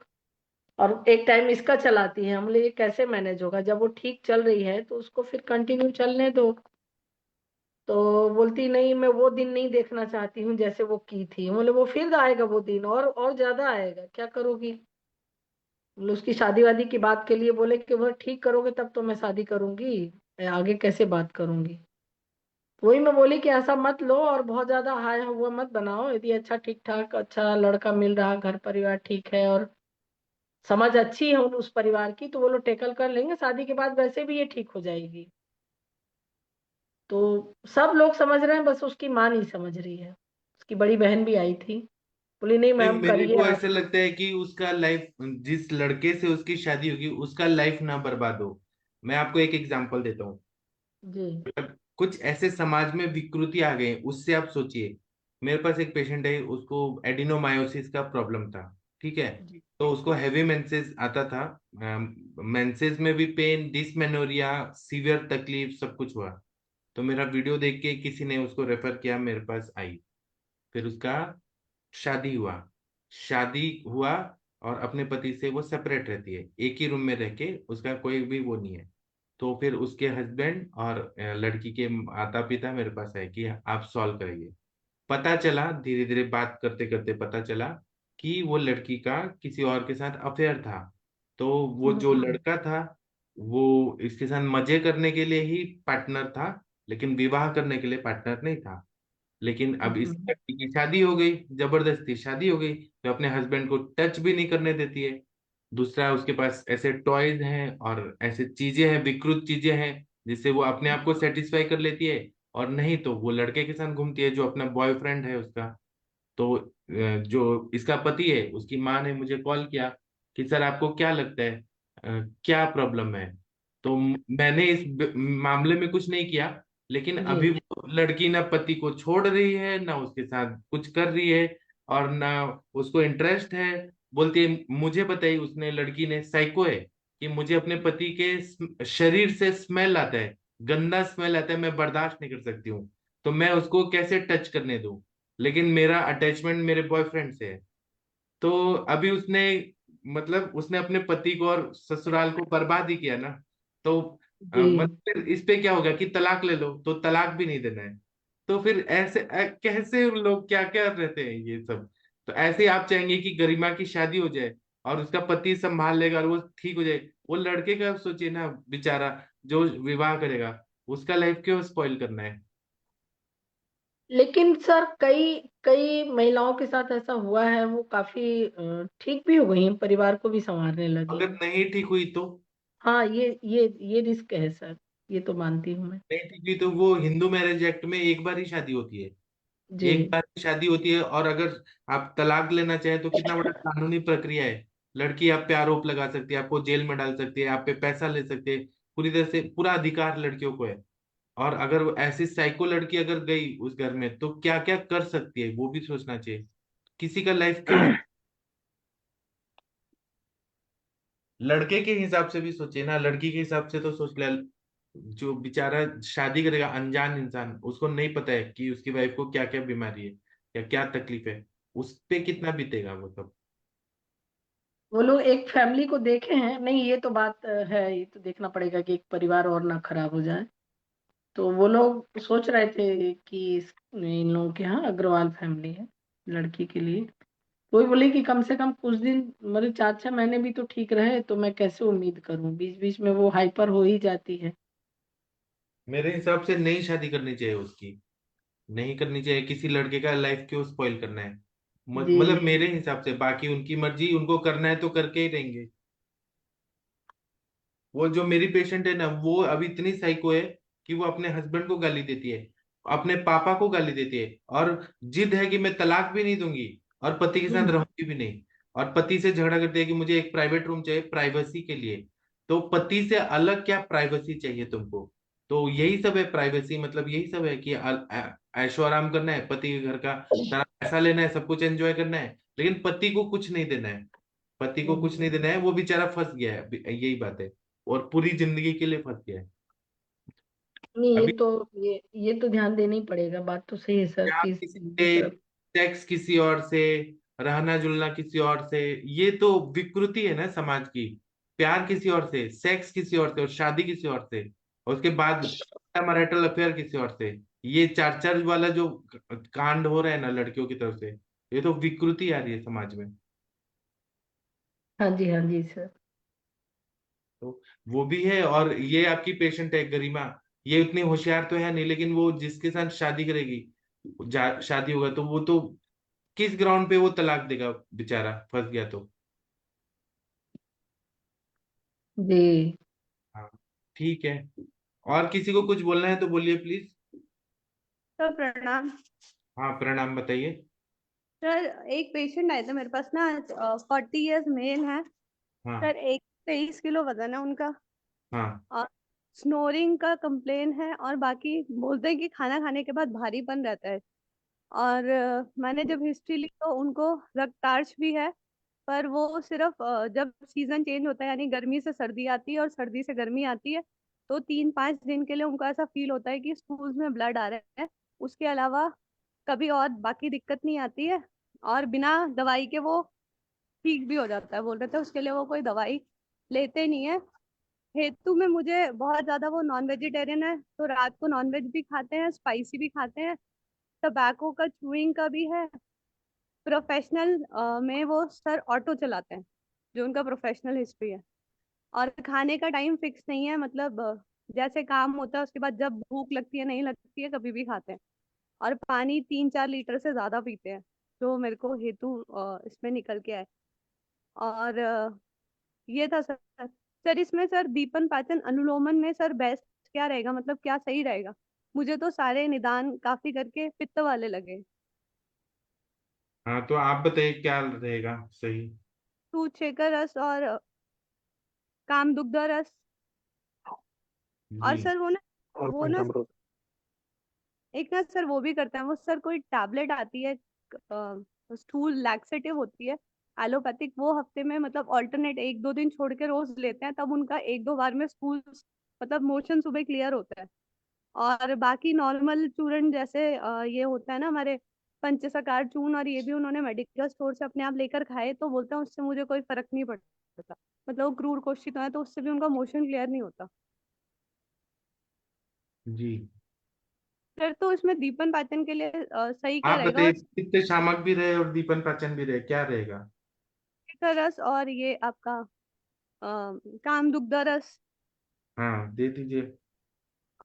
और एक टाइम इसका चलाती है, हम बोले ये कैसे मैनेज होगा, जब वो ठीक चल रही है तो उसको फिर कंटिन्यू चलने दो। तो बोलती नहीं, मैं वो दिन नहीं देखना चाहती हूँ जैसे वो की थी। बोले वो फिर आएगा वो दिन, और ज्यादा आएगा, क्या करोगी? बोले उसकी शादी वादी की बात के लिए बोले कि वो ठीक करोगे तब तो मैं शादी करूंगी, मैं आगे कैसे बात करूंगी। वही मैं बोली कि ऐसा मत लो, और बहुत ज्यादा हाय हुआ मत बनाओ, यदि अच्छा ठीक ठाक अच्छा लड़का मिल रहा, घर परिवार ठीक है, और समझ अच्छी है उस परिवार की, तो वो लोग टेकल कर लेंगे, शादी के बाद वैसे भी ये ठीक हो जाएगी। तो सब लोग समझ रहे हैं, बस उसकी माँ नहीं समझ रही है। उसकी बड़ी बहन भी आई थी, बोली नहीं नहीं, मैम मेरे करिए को आप। ऐसा लगता है कि उसका लाइफ, जिस लड़के से उसकी शादी होगी उसका लाइफ ना बर्बाद हो। मैं आपको एक एग्जांपल देता हूँ। जी कुछ ऐसे समाज में विकृति आ गई, उससे आप सोचिए। मेरे पास एक पेशेंट है, उसको एडिनोमायोसिस का प्रॉब्लम था। ठीक है। जी तो उसको हैवी मेंसेस आता था। मेंसेस में भी पेन, डिसमेनोरिया, सीवियर तकलीफ, सब कुछ हुआ। तो मेरा वीडियो देख के किसी ने उसको रेफर किया, मेरे पास आई। फिर उसका शादी हुआ। शादी हुआ और अपने पति से वो सेपरेट रहती है, एक ही रूम में रह के, उसका कोई भी वो नहीं है। तो फिर उसके हस्बैंड और लड़की के माता पिता मेरे पास आए कि आप सॉल्व करेंगे। पता चला, धीरे धीरे बात करते करते पता चला कि वो लड़की का किसी और के साथ अफेयर था। तो वो जो हम्म लड़का था, वो इसके साथ मजे करने के लिए ही पार्टनर था, लेकिन विवाह करने के लिए पार्टनर नहीं था। लेकिन अब इस हम्म लड़की की शादी हो गई, जबरदस्ती शादी हो गई, तो अपने हस्बैंड को टच भी नहीं करने देती है। दूसरा, उसके पास ऐसे टॉयज हैं और ऐसे चीजें हैं, विकृत चीजें हैं, जिससे वो अपने आप को सेटिस्फाई कर लेती है। और नहीं तो वो लड़के के साथ घूमती है जो अपना बॉयफ्रेंड है उसका। तो जो इसका पति है, उसकी माँ ने मुझे कॉल किया कि सर आपको क्या लगता है, क्या प्रॉब्लम है? तो मैंने इस मामले में कुछ नहीं किया। लेकिन जी अभी वो लड़की ना पति को छोड़ रही है, ना उसके साथ कुछ कर रही है, और ना उसको इंटरेस्ट है। बोलती है, मुझे बताई उसने, लड़की ने, साइको है, कि मुझे अपने पति के शरीर से स्मेल आता है, गंदा स्मेल आता है, मैं बर्दाश्त नहीं कर सकती हूँ। तो मैं उसको कैसे टच करने दूं? लेकिन मेरा अटैचमेंट मेरे बॉयफ्रेंड से है। तो अभी उसने, मतलब उसने अपने पति को और ससुराल को बर्बाद ही किया ना। तो जी मतलब इस पे क्या होगा कि तलाक ले लो, तो तलाक भी नहीं देना है। तो फिर ऐसे कैसे लोग क्या क्या रहते हैं ये सब। तो ऐसे ही आप चाहेंगे कि गरिमा की शादी हो जाए और उसका पति संभाल लेगा और वो ठीक हो जाए, वो लड़के का सोचिए ना बेचारा, जो विवाह करेगा, उसका लाइफ क्यों स्पॉइल करना है? लेकिन सर कई कई महिलाओं के साथ ऐसा हुआ है, वो काफी ठीक भी हो गई हैं, परिवार को भी संवारने लगी अगर हैं। नहीं ठीक हुई तो? हाँ, ये रिस्क है सर, ये तो मानती हूँ मैं। नहीं ठीक हुई तो वो हिंदू मैरिज एक्ट में एक बार ही शादी होती है। जी। एक बार की शादी होती है, और अगर आप तलाक लेना चाहें तो कितना बड़ा कानूनी प्रक्रिया है। लड़की आप पे आरोप लगा सकती है, आपको जेल में डाल सकती है, आप पे पैसा ले सकते हैं, पूरी तरह से पूरा अधिकार लड़कियों को है। और अगर वो ऐसी साइको लड़की अगर गई उस घर में तो क्या क्या कर सकती है, वो भी सोचना चाहिए। किसी का लाइफ क्यों? लड़के के हिसाब से भी सोचिए ना, लड़की के हिसाब से तो सोच ले। जो बेचारा शादी करेगा, अनजान इंसान, उसको नहीं पता है कि उसकी वाइफ को क्या क्या बीमारी है या क्या तकलीफ है, उस पे कितना बीतेगा वो सब। वो लोग एक फैमिली को देखे हैं, नहीं ये तो बात है, ये तो देखना पड़ेगा कि एक परिवार और ना खराब हो जाए। तो वो लोग सोच रहे थे कि इन लोगों के यहाँ अग्रवाल फैमिली है लड़की के लिए। वही बोले कि कम से कम कुछ दिन, मतलब 4-6 महीने भी तो ठीक रहे, तो मैं कैसे उम्मीद करूं, बीच बीच में वो हाइपर हो ही जाती है। मेरे हिसाब से नई शादी करनी चाहिए उसकी। नहीं करनी चाहिए, किसी लड़के का लाइफ क्यों स्पॉइल करना है? जी मतलब मेरे हिसाब से, बाकी उनकी मर्जी, उनको करना है तो करके ही रहेंगे। वो जो मेरी पेशेंट है ना, वो अभी इतनी साइको है कि वो अपने हस्बैंड को गाली देती है, अपने पापा को गाली देती है, और जिद है कि मैं तलाक भी नहीं दूंगी और पति के साथ रहूंगी भी नहीं। और पति से झगड़ा करती है कि मुझे एक प्राइवेट रूम चाहिए प्राइवेसी के लिए। तो पति से अलग क्या प्राइवेसी चाहिए तुमको? तो यही सब है प्राइवेसी, मतलब यही सब है कि ऐशो आराम करना है, पति के घर का सारा पैसा लेना है, सब कुछ एंजॉय करना है, लेकिन पति को कुछ नहीं देना है। पति को कुछ नहीं देना है, वो बेचारा फंस गया है, यही बात है। और पूरी जिंदगी के लिए फंस गया है। नहीं, अभी ये तो ध्यान देना ही पड़ेगा, बात तो सही है सर प्यार कि किसी दूसरी से, तरफ। सेक्स किसी और से, रहना जुलना किसी और से, ये तो विकृति है ना समाज की। प्यार किसी और से, सेक्स किसी और से, और शादी किसी और से, और उसके बाद मैरिटल अफेयर किसी और से, ये चार चार वाला जो कांड हो रहा है ना लड़कियों की तरफ से, ये तो विकृति आ रही है समाज में। हाँ जी, हाँ जी सर। तो वो भी है, और ये आपकी पेशेंट है गरिमा, ये उतनी होशियार तो है नहीं, लेकिन वो जिसके साथ शादी करेगी, शादी होगा तो वो तो किस ग्राउंड पे वो तलाक देगा, बेचारा फंस गया तो। जी। हाँ, ठीक है। और किसी को कुछ बोलना है तो बोलिए प्लीज। सर प्रणाम। हाँ, प्रणाम, बताइए। सर एक पेशेंट आए थे मेरे पास ना, 40 इयर्स मेल है। हाँ। सर 123 किलो वजन है उनका, हाँ। और स्नोरिंग का कंप्लेन है, और बाकी बोलते हैं कि खाना खाने के बाद भारीपन रहता है। और मैंने जब हिस्ट्री ली तो उनको रक्तार्च भी है, पर वो सिर्फ जब सीजन चेंज होता है, यानी गर्मी से सर्दी आती है और सर्दी से गर्मी आती है, तो 3-5 दिन के लिए उनको ऐसा फील होता है कि स्टूल्स में ब्लड आ रहा है। उसके अलावा कभी और बाकी दिक्कत नहीं आती है, और बिना दवाई के वो ठीक भी हो जाता है। बोल रहे थे उसके लिए वो कोई दवाई लेते नहीं है। हेतु में मुझे बहुत ज्यादा, वो नॉन वेजिटेरियन है तो रात को नॉन वेज भी खाते हैं, स्पाइसी भी खाते हैं, टबैको का, चूइंग का भी है। प्रोफेशनल में वो सर ऑटो चलाते हैं, जो उनका प्रोफेशनल हिस्ट्री है। और खाने का टाइम फिक्स नहीं है, मतलब जैसे काम होता है उसके बाद जब भूख लगती है, नहीं लगती है, कभी भी खाते हैं। और पानी 3-4 लीटर से ज्यादा पीते हैं, जो मेरे को हेतु इसमें निकल के आए। और ये था सर। सर इसमें सर दीपन पाचन अनुलोमन में सर बेस्ट क्या रहेगा, मतलब क्या सही रहेगा? मुझे तो सारे निदान काफी करके पित्त वाले लगे। हाँ, तो आप बताइए क्या रहेगा सही। दूध शेकर रस और काम दुग्ध रस। और जी। सर वो ना एक ना सर वो भी करते हैं वो सर, कोई टैबलेट आती है, स्टूल लैक्सेटिव होती है, एलोपैथिक, वो हफ्ते में मतलब ऑल्टरनेट 1-2 दिन छोड़ के रोज लेते हैं, तब उनका 1-2 बार में स्टूल, मतलब मोशन सुबह क्लियर होता है। और बाकी नॉर्मल चूर्ण जैसे ये होता है ना हमारे पंचसकार चूर्ण, और ये भी उन्होंने मेडिकल स्टोर से अपने आप लेकर खाए, तो बोलते हैं उससे मुझे कोई फर्क नहीं पड़ता। मतलब वो क्रूर कोशिश है तो उससे भी उनका मोशन क्लियर नहीं होता। जी। फिर तो इसमें दीपन पाचन के लिए सही क्या आप रहेगा? बताइए, और पित्त शामक भी रहे और दीपन पाचन भी रहे, क्या रहेगा? का रस और ये आपका कामदुग्धा रस। हाँ दे दीजिए।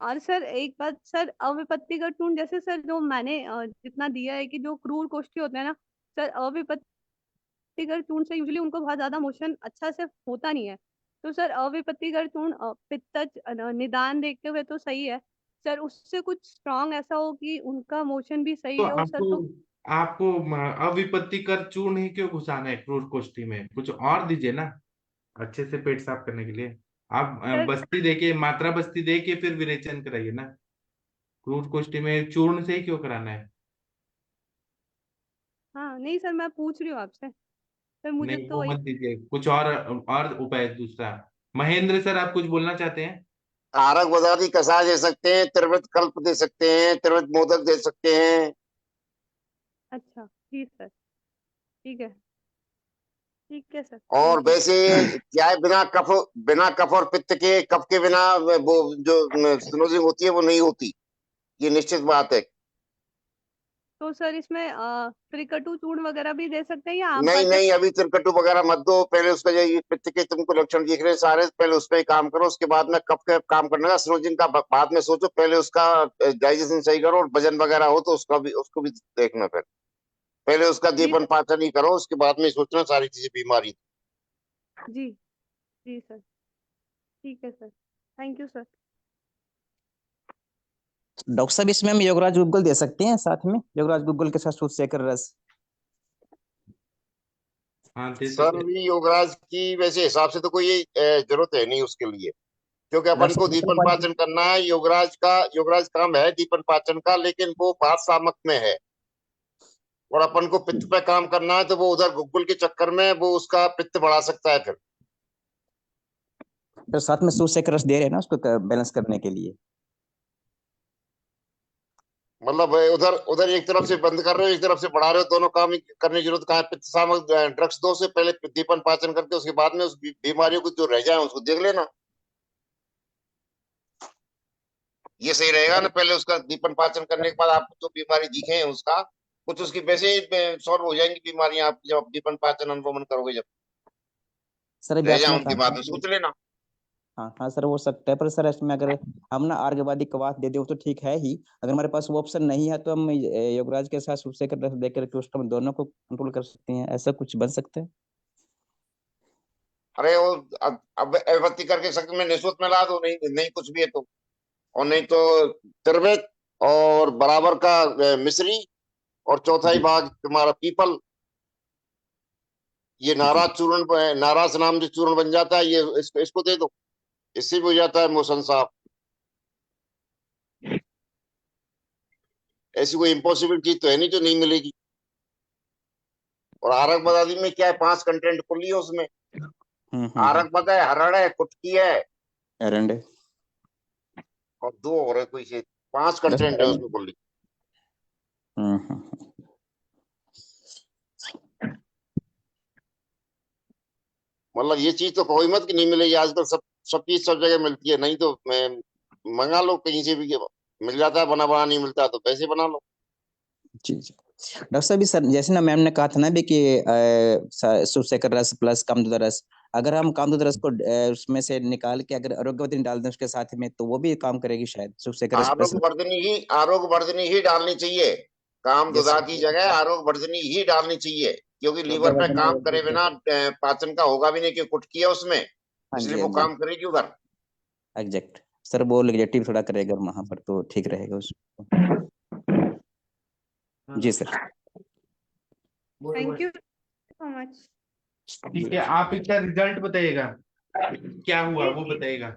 और सर एक बात सर, अविपत्तिकर चूर्ण जैसे सर जो मैंने जितना दिया है कि जो क्रूर कोष्ठी होते हैं ना सर, अविपत्तिकर चूर्ण से यूजुअली उनको बहुत ज्यादा मोशन अच्छा से होता नहीं है। तो सर अविपत्तिकर चूर्ण पित्तज निदान देखते हुए तो सही है सर, उससे कुछ स्ट्रांग ऐसा हो कि उनका मोशन भी सही तो हो सर। आपको तो आपको अविपत्तिकर चूर्ण ही क्यों घुसाना है क्रूर कोष्ठी में? कुछ और दीजिए ना अच्छे से पेट साफ करने के लिए। आप सर बस्ती देके, मात्रा बस्ती दे के फिर विरेचन कराइए ना। क्रूर कोष्ठी में चूर्ण से ही क्यों कराना है? हाँ नहीं सर, मैं पूछ रही हूँ आपसे सर, मुझे नहीं तो वो वही। मत दीजिए, कुछ और उपाय दूसरा। महेंद्र सर आप कुछ बोलना चाहते हैं? आरक बदारी कषाय दे सकते हैं, त्रिवृत कल्प दे सकते हैं, त्रिवृत मोदक दे सकते हैं। अच्छा जी सर, ठीक है, ठीक है सर, और थैंक यू। वैसे क्या है, बिना कफ और पित्त के, कफ के बिना वो जो स्नोजिंग होती है वो नहीं होती, ये निश्चित बात है। तो सर इसमें त्रिकटु चूर्ण वगैरह भी दे सकते हैं या आम नहीं पाचक? नहीं, अभी त्रिकटु वगैरह मत दो, पहले उसका जो ये पित्त के तुमको लक्षण दिख रहे हैं सारे, पहले उस पर ही काम करो, उसके बाद में कफ का काम करने का, स्नोजिंग का बाद में सोचो, पहले उसका डाइजेशन सही करो, और वजन वगैरह हो तो उसको भी देखना। फिर पहले उसका जी दीपन पाचन ही करो, उसके बाद में सोचना सारी चीजें बीमारी। जी जी सर, ठीक है sir, thank you sir. Doctor साहब इसमें हम योगराज गूगल दे सकते हैं साथ में, योगराज गूगल के साथ सूतसेकर रस? हाँ दे सर सकते हैं। अभी योगराज की वैसे हिसाब से तो कोई जरूरत है नहीं उसके लिए, क्योंकि अपन डॉक्टर को साहब दीपन पाचन करना है। योगराज काम है दीपन पाचन का, लेकिन वो बात सामक में है, और अपन को पित्त पे काम करना है, तो वो उधर गुग्गुल के चक्कर में वो उसका पित्त बढ़ा सकता है फिर। तो साथ में सूतसेकर रस दे रहे हैं ना उसको बैलेंस करने के लिए? मतलब उधर उधर एक तरफ से बंद कर रहे हो, एक तरफ से बढ़ा रहे हो, दोनों काम ही करने की जरूरत कहाँ है? पित्त सामक ड्रग्स दो से पहले दीपन पाचन करके, उसके बाद में उस बीमारियों को जो रह जाए उसको देख लेना, ये सही रहेगा ना। पहले उसका दीपन पाचन करने के बाद आपको जो बीमारी दिखे हैं उसका कुछ, उसकी वैसे ही सॉल्व हो जाएंगी बीमारियां, आप जब दीपन पाचन अनुगमन करोगे, जब सर अभी रह आपने जाए कहा दिमाग था में, कि सोच लेना। हाँ हाँ सर, हो सकता है, पर सर इसमें अगर हम ना आर्गवादी कवाथ दे दे वो तो ठीक है ही, अगर हमारे पास वो ऑप्शन नहीं है तो हम योगराज के साथ सूतसेकर रस दे करके उसको हम दोनों को कंट्रोल कर सकते हैं, ऐसा कुछ बन सकता है? अरे वो अब अवत्ती करके शक्ति में निःशुल्क में ला दो, नहीं नहीं कुछ भी है तो, और नहीं तो त्रिवृत, और बराबर का मिश्री, और चौथा ही जी भाग तुम्हारा पीपल। ये जी। नाराज चूर्ण, नाराज नाम जो चूर्ण बन जाता है, ये इसको दे दो, इससे भी हो जाता है मोशन साफ। ऐसी कोई इम्पॉसिबल चीज तो है नहीं जो नहीं मिलेगी। और आरक बदादी में क्या है, 5 कंटेंट खुली है उसमें। हम्म। आरक बदा है, हरड़ है, कुटकी है, एरंडे। और 2 और है कोई से, 5 बस कंटेंट है एरंडे। उसमें खुली। हम्म। मतलब ये चीज तो कोई मत कि नहीं मिलेगी, आजकल सब सब चीज सब जगह मिलती है, नहीं तो मैं मंगा लो कहीं से भी, मिल जाता है बना बना, नहीं मिलता तो पैसे बना लो। जी जी। डॉक्टर साहब भी सर, जैसे ना मैम ने कहा था ना भी कि सूतसेकर रस प्लस कामदूध रस, अगर हम कामदूध रस को उसमें से निकाल के अगर आरोग्यवती डाल दें उसके साथ में तो वो भी काम करेगी शायद, सूतसेकर रस प्लस? आरोग्य वर्धनी ही डालनी चाहिए, काम जैसे दुधा की जगह आरोग्य वर्धनी ही डालनी चाहिए, क्योंकि लीवर शुगर पे वजन काम करे और बिना पाचन का होगा भी नहीं, कि कुटकी है उसमें, हाँ इसलिए जी हाँ वो जी। काम करेगी उधर। एग्जैक्ट। सर वो नेगेटिव थोड़ा करेगा वहां पर तो ठीक रहेगा उसको। जी sir. Thank you so much. ठीक है, आप इसका रिजल्ट बताइएगा, क्या हुआ जी वो जी बताइएगा।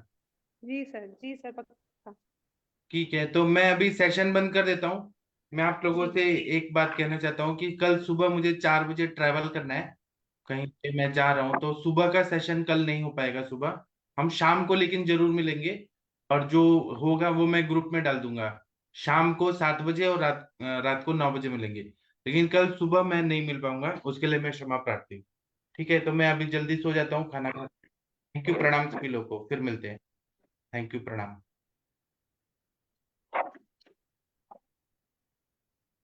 जी सर पक्का। ठीक है, तो मैं अभी सेशन बंद कर देता हूँ। मैं आप लोगों जी से एक बात कहना चाहता हूँ कि कल सुबह मुझे 4 बजे ट्रैवल करना है, कहीं पे मैं जा रहा हूँ, तो सुबह का सेशन कल नहीं हो पाएगा सुबह। हम शाम को लेकिन जरूर मिलेंगे, और जो होगा वो मैं ग्रुप में डाल दूंगा। शाम को 7 बजे और रात को 9 बजे मिलेंगे, लेकिन कल सुबह मैं नहीं मिल पाऊंगा, उसके लिए मैं क्षमा प्रार्थी हूँ। ठीक है, तो मैं अभी जल्दी सो जाता हूँ, खाना खा। थैंक यू, प्रणाम सभी लोग को, फिर मिलते हैं। थैंक यू, प्रणाम।